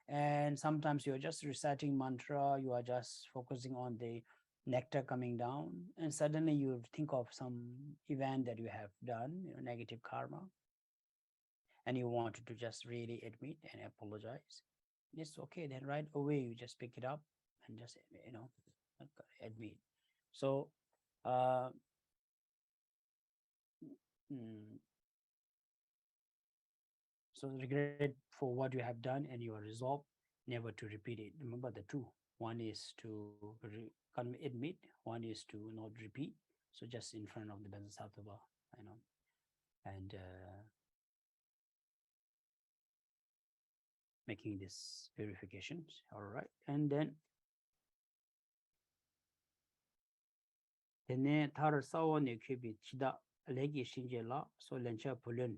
And sometimes you're just reciting mantra, you are just focusing on the nectar coming down, and suddenly you think of some event that you have done, negative karma, and you wanted to just really admit and apologize. It's okay. Then right away you just pick it up and just admit. So uh, mm, so regret for what you have done, and you are resolved never to repeat it. Remember the two. One is to admit. One is to not repeat. So just in front of the Bodhisattva, and making this purifications. All right, and then thar sawo ne kubi chida legi shinje la so lencha pulen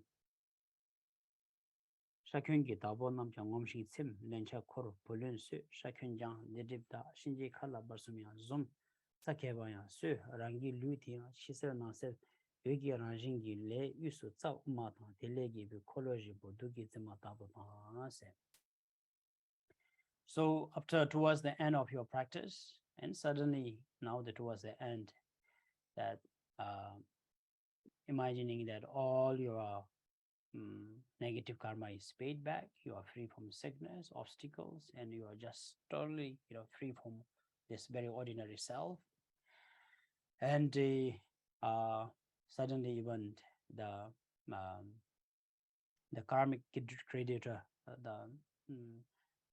shakyungi dabo nam changom shing tsim lencha kor pulen su shakyunjang nedibda shinje khala barsumya zum sakeba ya su rangi luti ya shisar na se yogi ranjingi le yusu tsa uma ta delegi bi koloji bo dugi zima dabo ta se. So after towards the end of your practice, and suddenly now that towards the end, that imagining that all your negative karma is paid back, you are free from sickness, obstacles, and you are just totally free from this very ordinary self. And suddenly even the karmic creditor,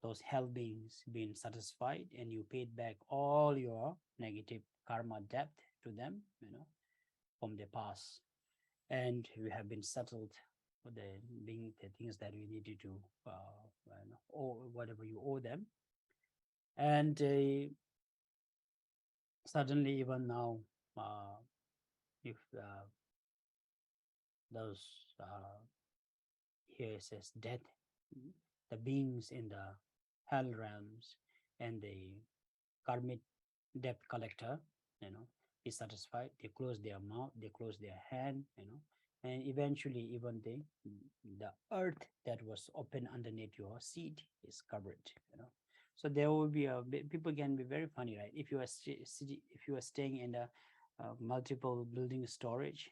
those hell beings being satisfied, and you paid back all your negative karma debt to them, from the past, and we have been settled for the things that we needed to or whatever you owe them. And suddenly even now, if those here it says death, the beings in the hell realms and the karmic debt collector, is satisfied, they close their mouth, they close their hand, and eventually even the earth that was open underneath your seat is covered, so there will be people can be very funny, right? If you are staying in the multiple building storage,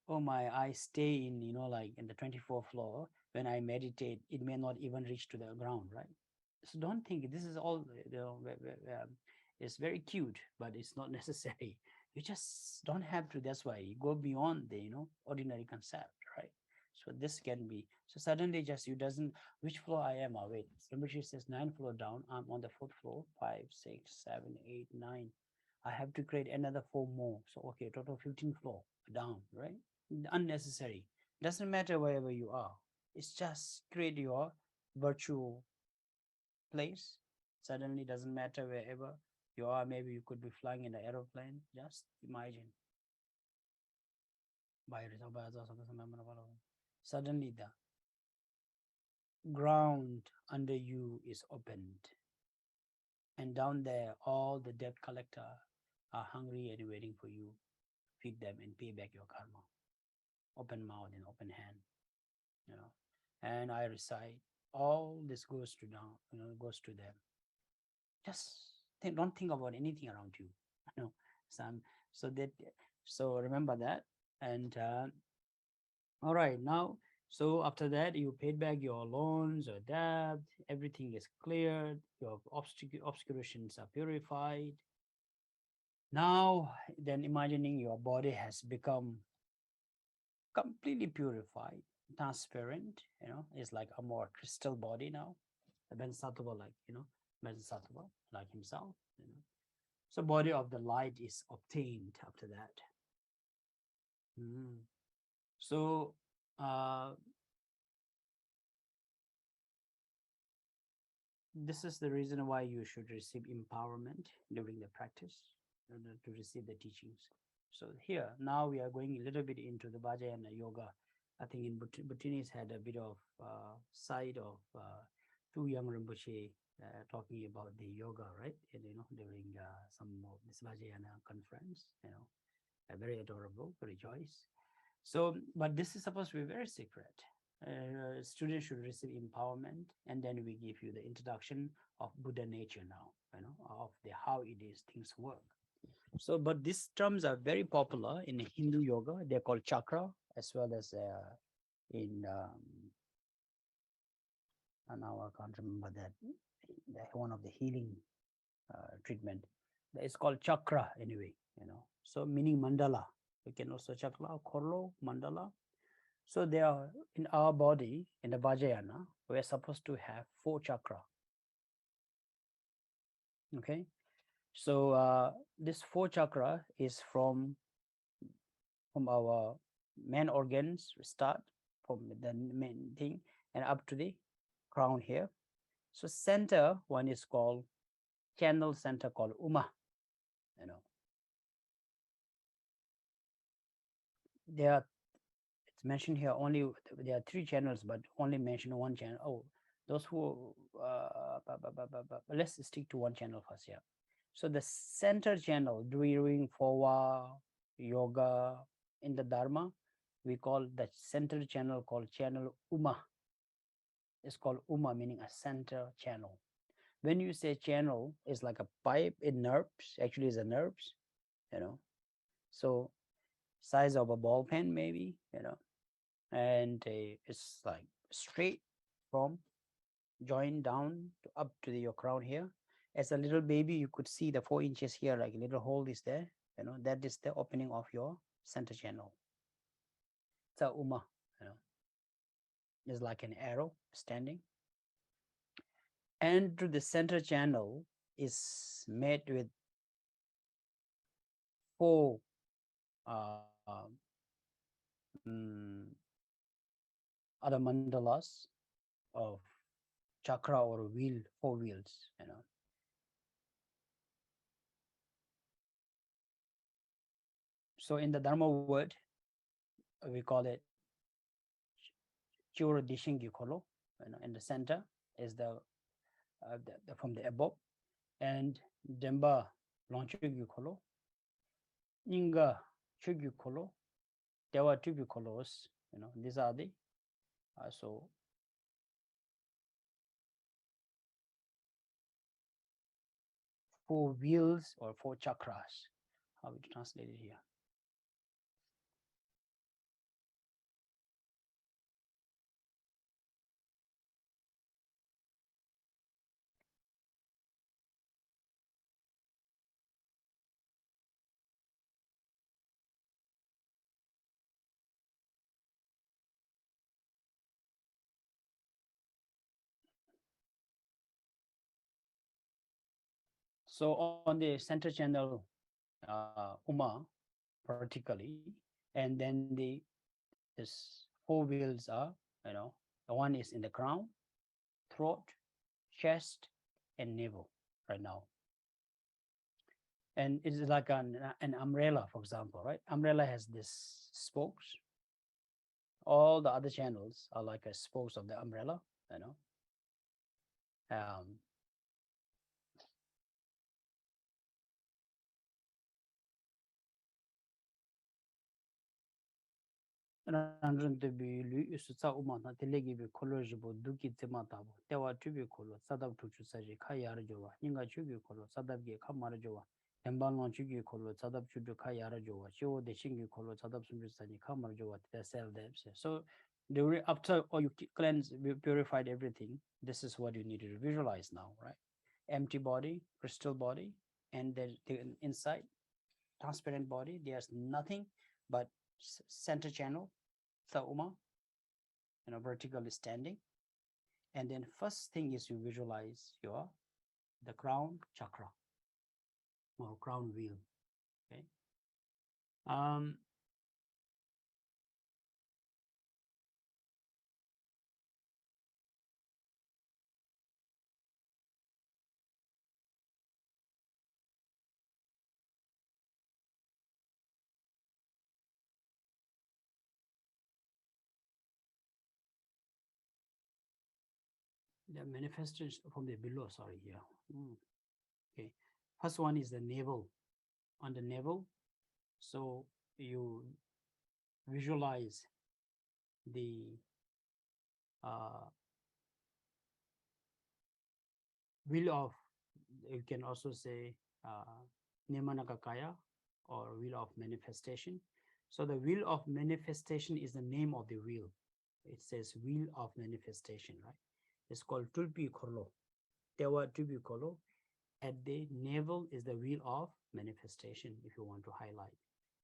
oh my, I stay in like in the 24th floor. When I meditate, it may not even reach to the ground, right? So don't think this is all it's very cute, but it's not necessary. You just don't have to. That's why you go beyond the ordinary concept, right? So this can be, so suddenly just you doesn't, which floor I am. Wait, somebody says 9th floor down, I'm on the 4th floor, 5, 6, 7, 8, 9. I have to create another 4 more, so okay, total 15th floor down, right? Unnecessary. Doesn't matter wherever you are, it's just create your virtual place. Suddenly doesn't matter wherever you are. Maybe you could be flying in an aeroplane. Just imagine. Suddenly the ground under you is opened, and down there all the debt collector are hungry and waiting for you. Feed them and pay back your karma. Open mouth and open hand, and I recite, all this goes to down, goes to them. Just don't think about anything around you, so remember that. And all right, now, so after that you paid back your loans or debt, everything is cleared, your obscurations are purified. Now then, imagining your body has become completely purified, transparent, it's like a more crystal body now. The Bodhisattva, Bodhisattva, like himself, So body of the light is obtained after that. So this is the reason why you should receive empowerment during the practice, to receive the teachings. So here, now we are going a little bit into the Vajrayana yoga. I think in Bhuttanis had a bit of side of two young Rinpoche talking about the yoga, right? And, during some of this Vajrayana conference, very adorable, rejoice. So, but this is supposed to be very secret. Students should receive empowerment, and then we give you the introduction of Buddha nature now, of the how it is things work. So, but these terms are very popular in Hindu yoga. They're called chakra, as well as in and now I can't remember that one of the healing treatment. It's called chakra anyway. So meaning mandala. We can also chakra, korlo, mandala. So they are in our body in the Vajrayana. We're supposed to have 4 chakra. Okay, so this 4 chakra is from our main organs. We start from the main thing and up to the crown here. So center one is called channel center called Uma. There it's mentioned here only there are 3 channels, but only mention 1 channel. Oh, those who let's stick to 1 channel first. Yeah. So the center channel during Fowa yoga in the Dharma, we call the center channel called channel Uma. It's called Uma, meaning a center channel. When you say channel, it's like a pipe in nerves. Actually, it's a nerves. So size of a ball pen, maybe. And it's like straight from joint down to up to your crown here. As a little baby, you could see the 4 inches here, like a little hole is there. That is the opening of your center channel. It's a Uma. It's like an arrow standing. And to the center channel is made with 4 other mandalas of chakra or wheel, 4 wheels. So in the Dharma word, we call it Chura Dishingi Kolo. In the center is the from the above, and Demba Lonchugi Kolo, Inga Chugi Kolo, Dewa Tubi Kolos. These are the so 4 wheels or 4 chakras. How we translate it here. So on the center channel, Uma, particularly, and then this 4 wheels are, the one is in the crown, throat, chest, and navel right now. And it's like an umbrella, for example, right? Umbrella has this spokes. All the other channels are like a spokes of the umbrella. Ranjante bi lu su tsa uma na telegi bi koloji bo duki tsema tabo tewa tubi kolo sadab tuchu saji ka yara jowa ninga chugi kolo sadab ge ka mara jowa temban long chugi kolo sadab chudu ka yara jowa chiwo de shingi kolo sadab sunju saji ka mara jowa the cell depths. So after you cleanse, purified everything, this is what you need to visualize now, right? Empty body, crystal body, and then inside transparent body, there's nothing but center channel, Sauma, vertically standing. And then first thing is you visualize the crown chakra or crown wheel. Okay. The manifestations from the below, sorry, here. Okay. First one is the navel. On the navel, so you visualize the wheel of, you can also say Neyphug-Kaya, or wheel of manifestation. So the wheel of manifestation is the name of the wheel. It says wheel of manifestation, right? It's called Tulpi Khorlo. Tewa Tulpi Khorlo. At the navel is the wheel of manifestation, if you want to highlight.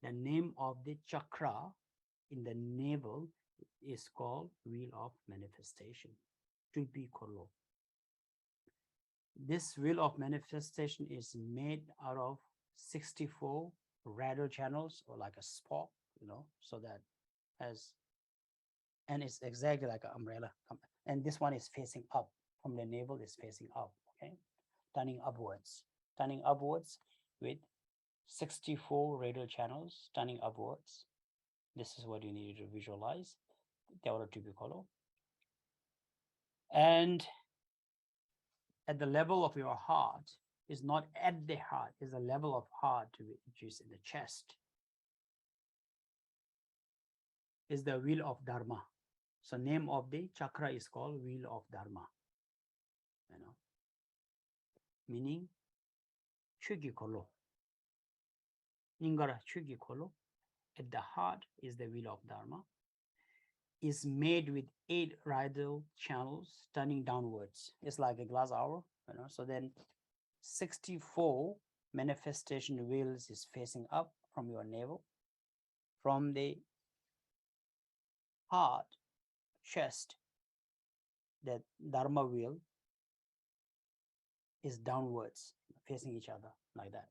The name of the chakra in the navel is called wheel of manifestation, Tulpi Khorlo. This wheel of manifestation is made out of 64 radial channels, or like a spoke, so that has, and it's exactly like an umbrella. And this one is facing up, from the navel is facing up, okay? Turning upwards with 64 radial channels turning upwards. This is what you need to visualize. And at the level of your heart, is not at the heart, is the level of heart, which is in the chest, is the wheel of dharma. So name of the chakra is called wheel of dharma, meaning chugi kolo. Ningara chugi kolo. At the heart is the wheel of dharma. Is made with 8 radial channels turning downwards. It's like a glass hour, So then 64 manifestation wheels is facing up from your navel. From the heart, chest, the dharma wheel is downwards, facing each other like that.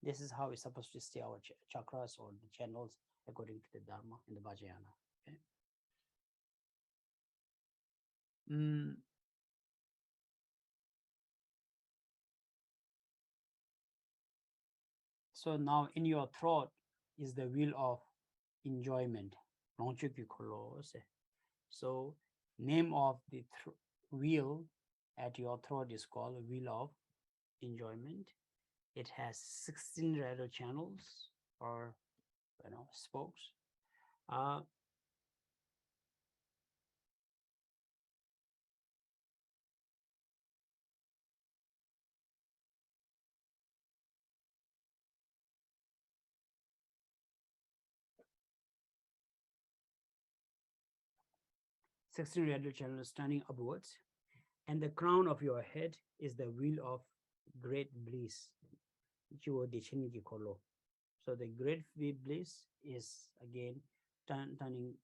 This is how we're supposed to stay our chakras or the channels according to the dharma in the Vajrayana. Okay. So now in your throat is the wheel of enjoyment. So name of the wheel at your throat is called wheel of enjoyment. It has 16 radial channels, or spokes. 16 radial channels turning upwards, and the crown of your head is the wheel of great bliss. So the great bliss is again turning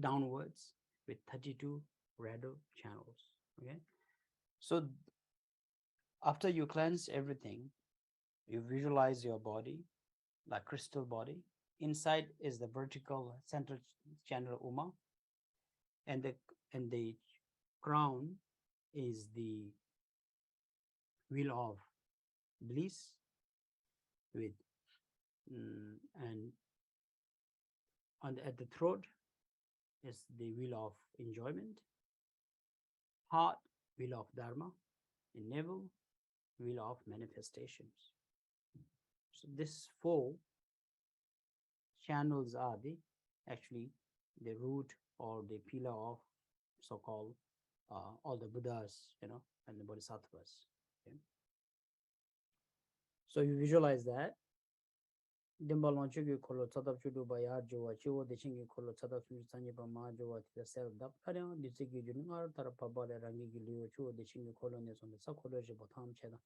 downwards with 32 radial channels. Okay, so after you cleanse everything, you visualize your body like crystal body. Inside is the vertical central channel Uma, and the crown is the wheel of bliss with and at the throat is the wheel of enjoyment, heart wheel of dharma, and navel wheel of manifestations. So these 4 channels are actually the root or the pillar of so-called all the Buddhas, and the Bodhisattvas. Okay? So you visualize that. Dimbalon chugi kolo tsadap chudu baya jowa chiwo de chingi kolo tsadap chudu sanye pa ma jowa tida sel dap karyan di tsigi juni ngar tarapa bale rangi gi liyo chiwo de chingi kolo ne sonde sa kolo jibo tham cheda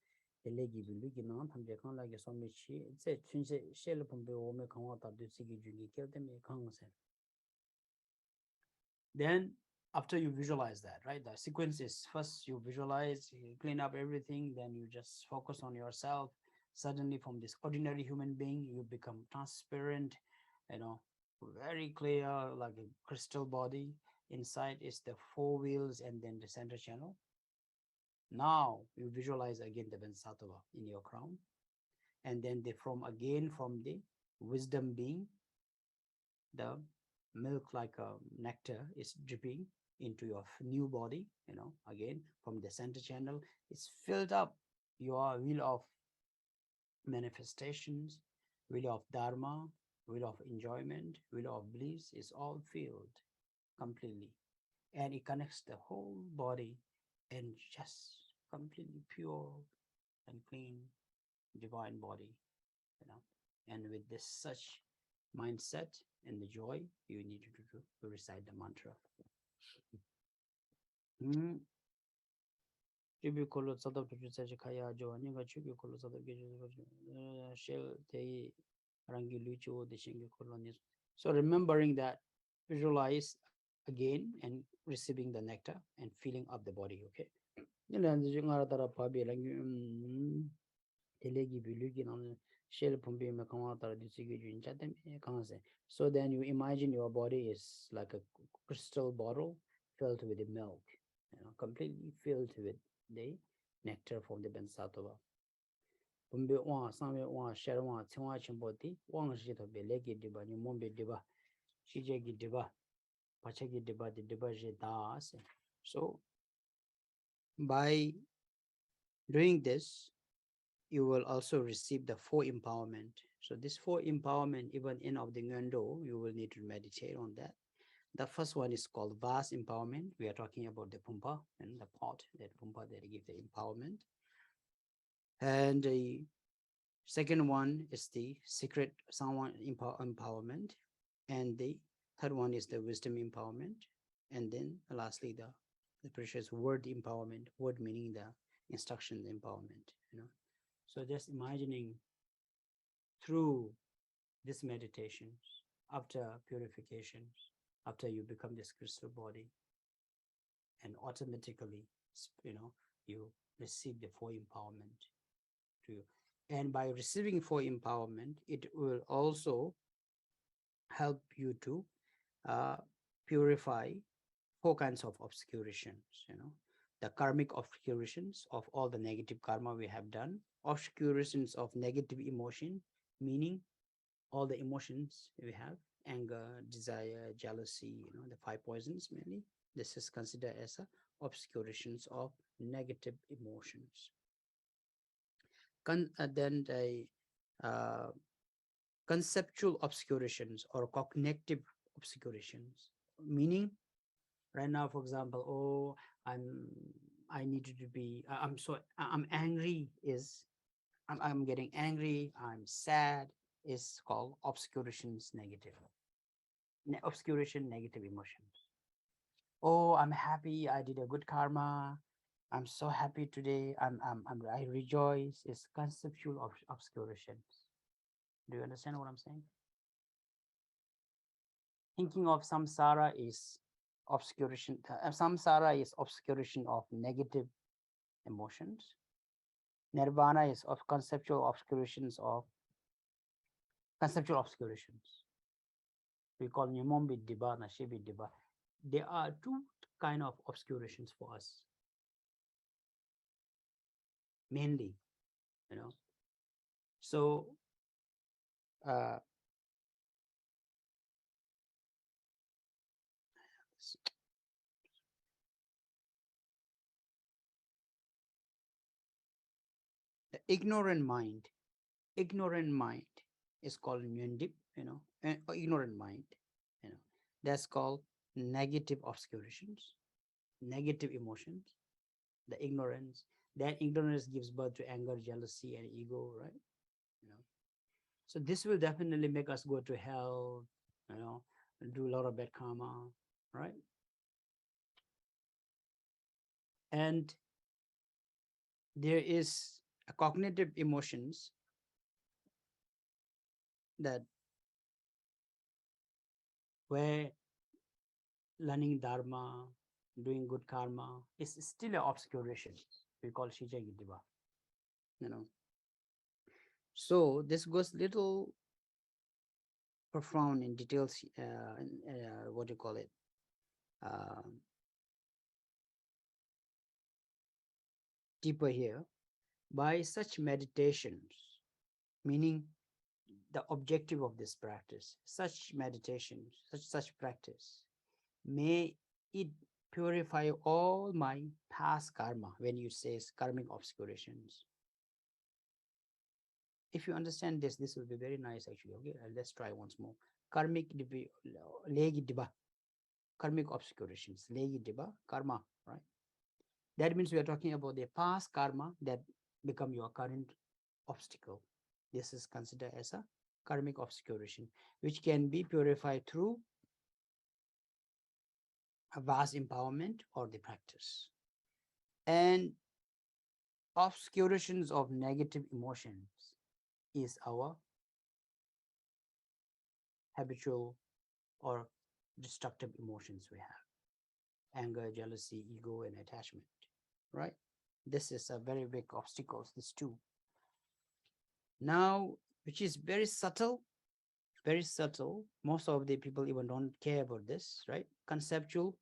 de legi bindu gi nang tham je kang lagi somni chi tse chunse shel pumbe ome kangwa tab di tsigi juni kelte me kang sen. Then after you visualize that, right, the sequence is first you visualize, you clean up everything, then you just focus on yourself. Suddenly from this ordinary human being, you become transparent, very clear, like a crystal body. Inside is the 4 wheels and then the center channel. Now you visualize again the Bodhisattva in your crown. And then from the wisdom being, the milk like a nectar is dripping into your new body, again from the center channel. It's filled up your wheel of manifestations, wheel of dharma, wheel of enjoyment, wheel of bliss is all filled completely, and it connects the whole body and just completely pure and clean divine body, and with this such mindset and the joy, you need to recite the mantra. So remembering that, visualize again and receiving the nectar and filling up the body. Okay. So then you imagine your body is like a crystal bottle filled with the milk, completely filled with the nectar from the Bensatova. Pumbe wa same wa share wa chwa chimboti wang shi to be legi diba ni mombe diba shije gi diba pacha gi diba di diba je da. So by doing this, you will also receive the 4 empowerment. So this 4 empowerment, even in of the Ngendo, you will need to meditate on that. The first one is called vast empowerment. We are talking about the pumpa and the pot, that pumpa that give the empowerment. And the second one is the secret someone empowerment. And the third one is the wisdom empowerment. And then lastly, the precious word empowerment, word meaning the instruction empowerment, So just imagining through this meditations, after purifications, after you become this crystal body, and automatically, you receive the 4 empowerment to you. And by receiving 4 empowerment, it will also help you to purify 4 kinds of obscurations, the karmic obscurations of all the negative karma we have done, obscurations of negative emotion, meaning all the emotions we have, anger, desire, jealousy, the 5 poisons mainly. This is considered as obscurations of negative emotions. Then the conceptual obscurations or cognitive obscurations, meaning right now, for example, oh, I needed to be, I'm angry I'm getting angry, I'm sad, is called obscurations negative. Obscuration negative emotions. Oh, I'm happy, I did a good karma, I'm so happy today, I rejoice, is conceptual obscurations. Do you understand what I'm saying? Thinking of samsara is obscuration. Samsara is obscuration of negative emotions. Nirvana is of conceptual obscurations of conceptual obscurations. We call Nyamombi Diba, Nashibi Diba. There are 2 kind of obscurations for us. Mainly, So the ignorant mind is called Nyundip, ignorant mind, that's called negative obscurations, negative emotions, the ignorance. That ignorance gives birth to anger, jealousy, and ego, right? So this will definitely make us go to hell, do a lot of bad karma, right? And there is a cognitive emotions that where learning dharma, doing good karma is still an obscuration. We call Shija Gidiva, So this goes little profound in details, what do you call it? Deeper here. By such meditations, meaning the objective of this practice, such meditations, such practice, may it purify all my past karma. When you say karmic obscurations, if you understand this will be very nice actually. Okay, let's try once more. Karmic legi diba, karmic obscurations, legi diba, karma, right? That means we are talking about the past karma that become your current obstacle. This is considered as a karmic obscuration, which can be purified through a vast empowerment or the practice. And obscurations of negative emotions is our habitual or destructive emotions we have: anger, jealousy, ego, and attachment, right? This is a very big obstacles, these two. Now, which is very subtle, most of the people even don't care about this, right? Conceptual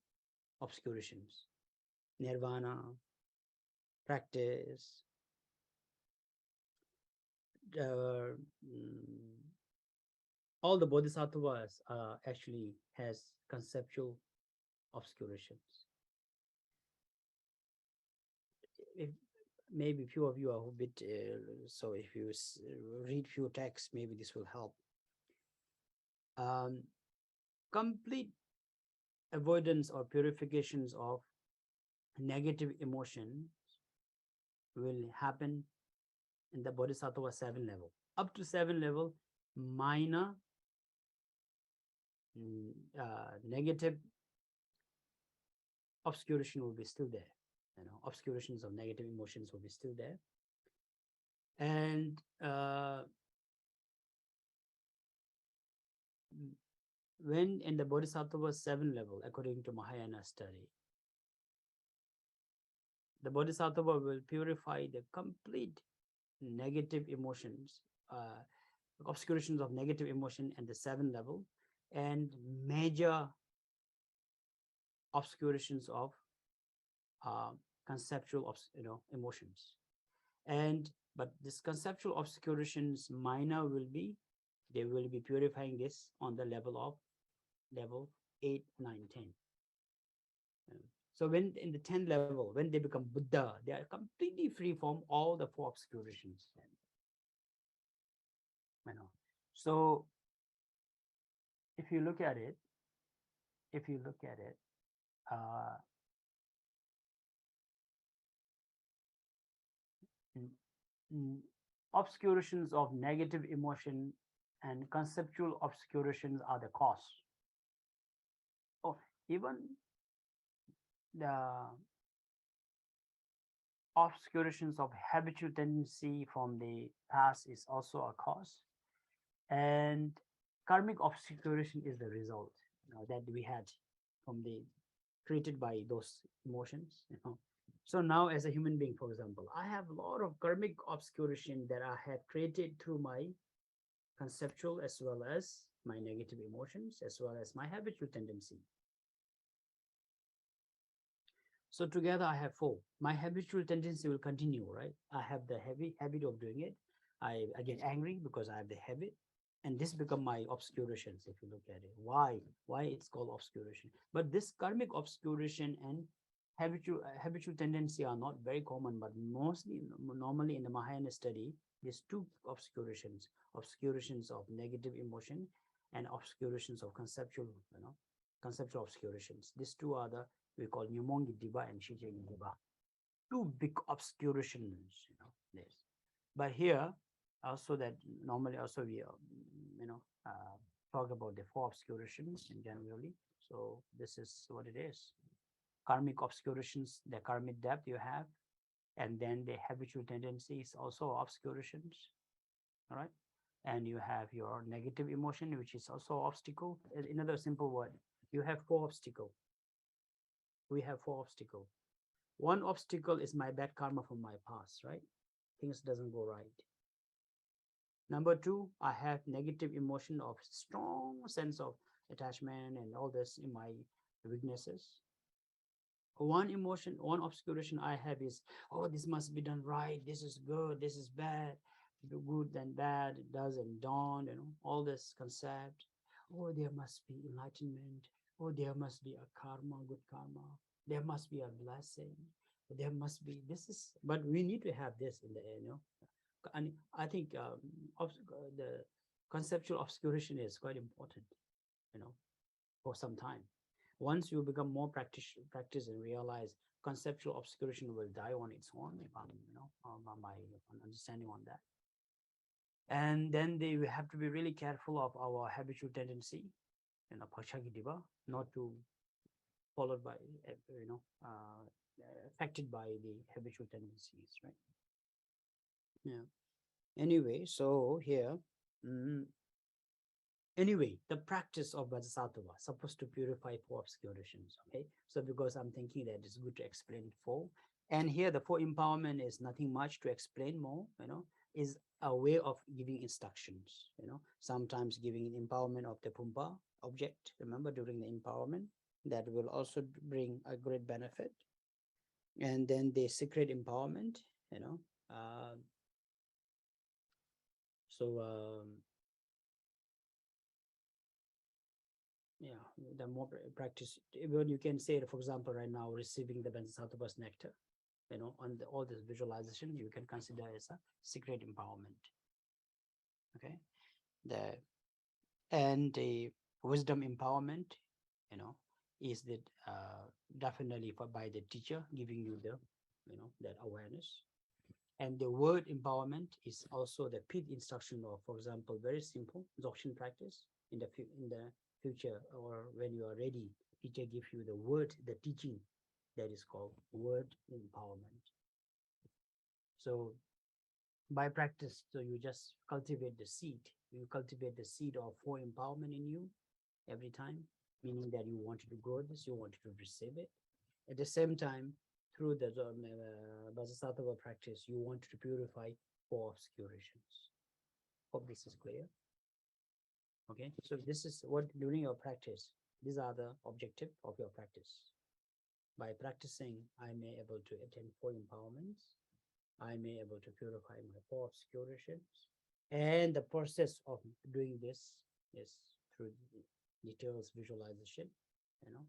obscurations, nirvana, practice, all the bodhisattvas actually has conceptual obscurations. If maybe few of you are a bit, so if you read few texts, maybe this will help. Complete avoidance or purifications of negative emotions will happen in the Bodhisattva 7 level. Up to 7 level, minor negative obscuration will be still there. Obscurations of negative emotions will be still there. And when in the Bodhisattva 7 level, according to Mahayana study, the Bodhisattva will purify the complete negative emotions, obscurations of negative emotion at the 7 level, and major obscurations of conceptual emotions. But this conceptual obscurations minor they will be purifying this on the level 8, 9, 10. So when in the 10th level, when they become Buddha, they are completely free from all the 4 obscurations. So if you look at it, obscurations of negative emotion and conceptual obscurations are the cause. Even the obscurations of habitual tendency from the past is also a cause, and karmic obscuration is the result that we had from the created by those emotions. So now, as a human being, for example, I have a lot of karmic obscuration that I have created through my conceptual as well as my negative emotions as well as my habitual tendency. So together I have 4. My habitual tendency will continue, right? I have the habit of doing it. I get angry because I have the habit, and this become my obscurations. If you look at it, why it's called obscuration? But this karmic obscuration and habitual tendency are not very common, but normally in the Mahayana study, there's 2 obscurations of negative emotion and obscurations of conceptual obscurations. These 2 are the we call Nyumongi Diba and Shijeng Diba. 2 big obscurations, this. But here also that normally also we talk about the 4 obscurations in generally. So this is what it is. Karmic obscurations, the karmic depth you have, and then the habitual tendencies also obscurations. All right. And you have your negative emotion, which is also obstacle. Another simple word, you have 4 obstacles. We have 4 obstacles. 1 obstacle is my bad karma from my past, right? Things doesn't go right. Number 2, I have negative emotion of strong sense of attachment and all this in my weaknesses. 1 emotion, 1 obscuration I have is, oh, this must be done right. This is good. This is bad. Good and bad, it does and don't, all this concept. Oh, there must be enlightenment. Oh, there must be a karma, good karma. There must be a blessing. There must be, this is, but we need to have this in the, and I think the conceptual obscuration is quite important, for some time. Once you become more practice and realize conceptual obscuration will die on its own, if I'm, my understanding on that. And then they have to be really careful of our habitual tendency, not to followed by, affected by the habitual tendencies, right? Yeah. Anyway, so here, anyway, the practice of Vajrasattva supposed to purify four obscurations. Okay, so because I'm thinking that it's good to explain four, and here the four empowerment is nothing much to explain more. Is a way of giving instructions. Sometimes giving empowerment of the Pumpa object. Remember, during the empowerment, that will also bring a great benefit. And then the secret empowerment. Yeah, the more practice, even you can say, for example, right now receiving the Bodhisattva's nectar, on all this visualization, you can consider as a secret empowerment. Okay, the wisdom empowerment, is that definitely by the teacher giving you the, that awareness. And the word empowerment is also the pit instruction of, for example, very simple dzogchen practice in the future, or when you are ready, teacher gives you the word, the teaching, that is called word empowerment. So by practice, so you just cultivate the seed. You cultivate the seed of four empowerment in you every time, meaning that you wanted to grow this, you wanted to receive it. At the same time, through the Bodhisattva practice, you want to purify four obscurations. Hope this is clear. Okay, so this is what during your practice, these are the objective of your practice. By practicing, I may able to attain four empowerments. I may able to purify my four obscurations. And the process of doing this is through details visualization, Yeah.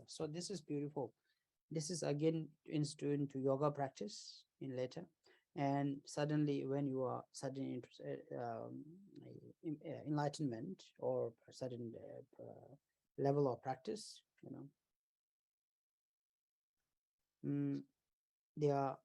So this is beautiful. This is again into yoga practice in later, and suddenly when you are sudden enlightenment or a sudden level of practice, they are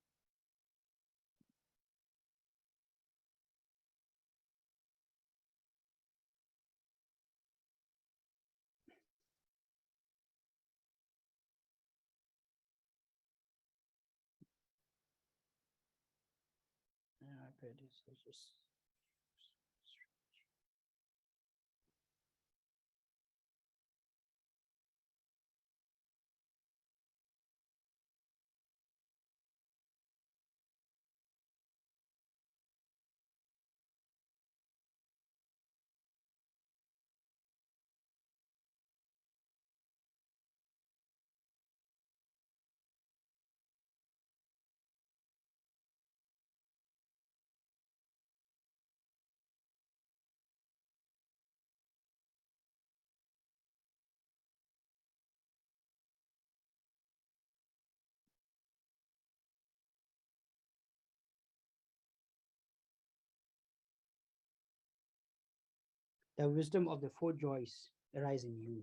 the wisdom of the four joys arise in you.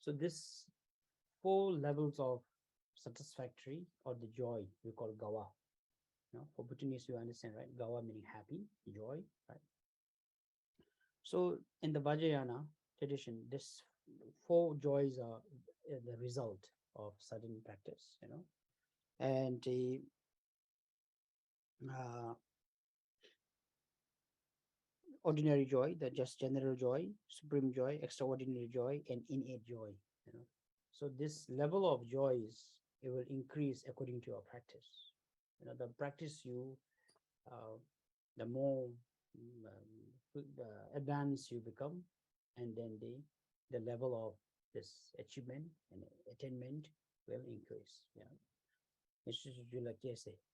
So this four levels of satisfactory or the joy we call gawa. For Bhutanese, you understand, right? Gawa meaning happy, joy, right? So in the Vajrayana tradition, this four joys are the result of sudden practice, and the ordinary joy, the just general joy, supreme joy, extraordinary joy, and innate joy. So this level of joys, it will increase according to your practice. The practice you, the more advanced you become, and then the level of this achievement and attainment will increase.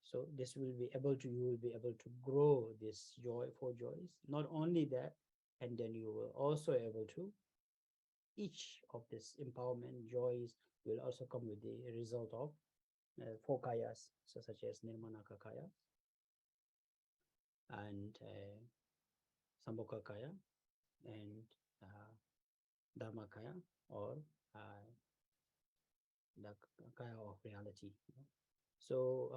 So this will be able to, you will be able to grow this joy, four joys. Not only that, and then you will also able to, each of this empowerment joys will also come with the result of four kayas, so such as nirmanaka kaya, and svabhavika-kaya and dharma-kaya, or the kaya of reality. So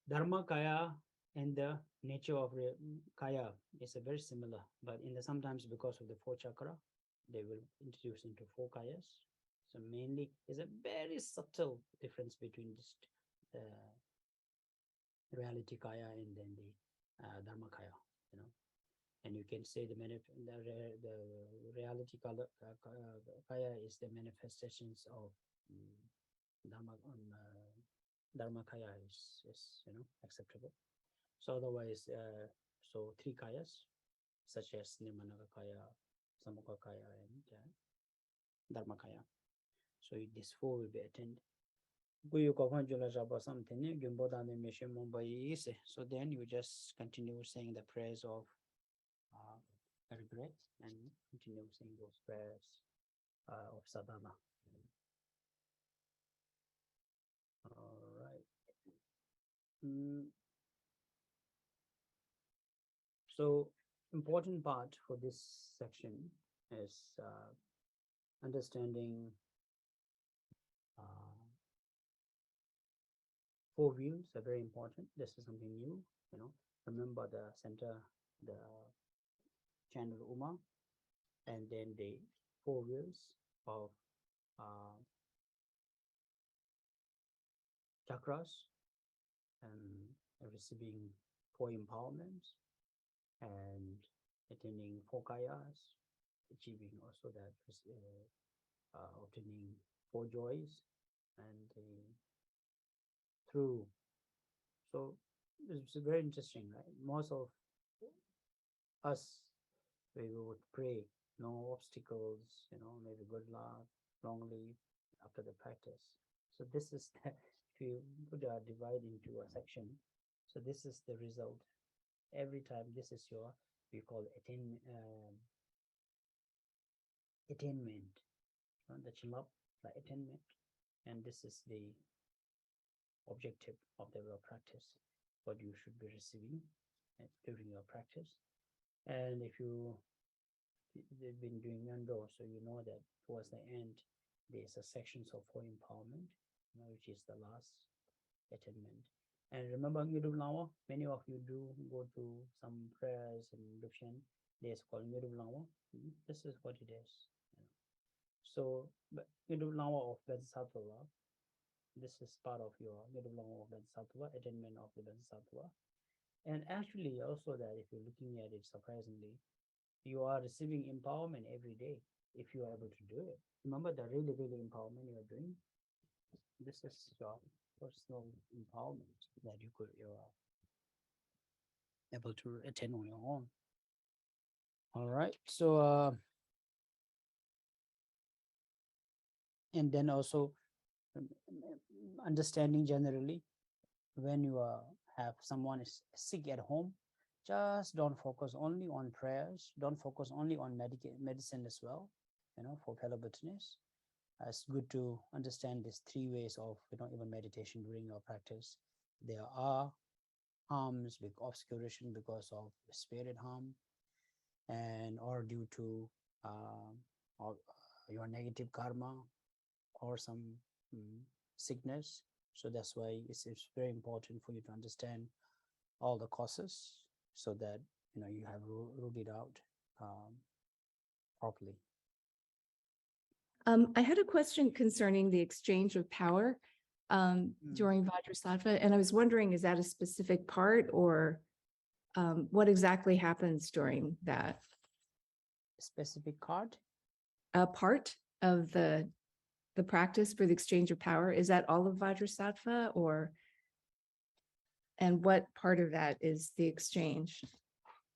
dharma-kaya and the nature of kaya is very similar, but in the sometimes because of the four chakra, they will introduce into four kayas. So mainly is a very subtle difference between just reality kaya and then the dharma kaya, and you can say the reality kaya is the manifestations of dharma kaya is acceptable. So otherwise, so three kayas such as nirmanaka kaya, samukha kaya, and dharma kaya. So this four will be attended. So then you just continue saying the prayers of regret and continue saying those prayers of sadhana. All right. So important part for this section is understanding four views are very important. This is something new, remember the center, the channel Uma, and then the four wheels of chakras, and receiving four empowerments, and attaining four kayas, achieving also that obtaining four joys, and through. So it's very interesting, right? Most of us, we would pray, no obstacles, maybe good luck, long live after the practice. So this is the, if you divide into a section, so this is the result. Every time this is your, we call attainment, the chilap, the attainment, and this is the objective of the practice, what you should be receiving during your practice. And if you've been doing Yando, so you know that towards the end, there's a sections of four empowerment, which is the last attainment. And remember, many of you do go to some prayers and induction. There's called Nirvana. This is what it is. So, Nirvana of Bodhisattva, this is part of your Nirvana of Bodhisattva, attainment of the Bodhisattva. And actually, also that if you're looking at it surprisingly, you are receiving empowerment every day if you are able to do it. Remember the really, really empowerment you are doing. This is your personal empowerment that you are able to attain on your own. All right. So and then also understanding generally, when you have someone is sick at home, just don't focus only on prayers. Don't focus only on medicine as well, for fellow Bhutanese. It's good to understand these three ways of, even meditation during your practice. There are harms with obscuration because of spirit harm, and or due to your negative karma or some sickness. So that's why it's very important for you to understand all the causes, so that you have ruled it out properly. I had a question concerning the exchange of power during Vajrasattva, and I was wondering, is that a specific part, or what exactly happens during that? Specific card? A part of the practice for the exchange of power, is that all of Vajrasattva, or and what part of that is the exchange?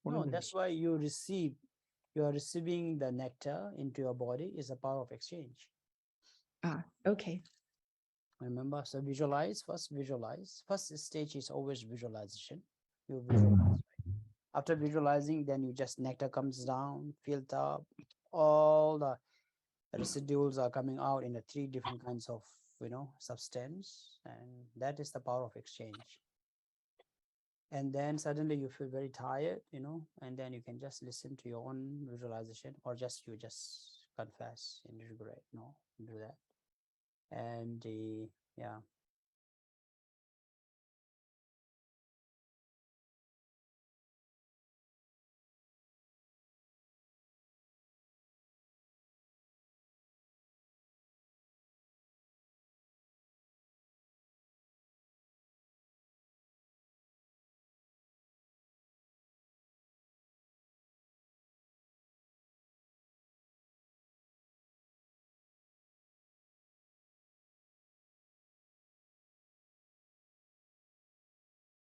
No, that's why you are receiving the nectar into your body is a part of exchange. Ah, okay. Remember, so visualize. First stage is always visualization. You visualize, right? After visualizing, then you just nectar comes down, filled up, all the residuals are coming out in the three different kinds of substance, and that is the power of exchange. and then suddenly you feel very tired, and then you can just listen to your own visualization, or you just confess and regret. No, do that. And yeah,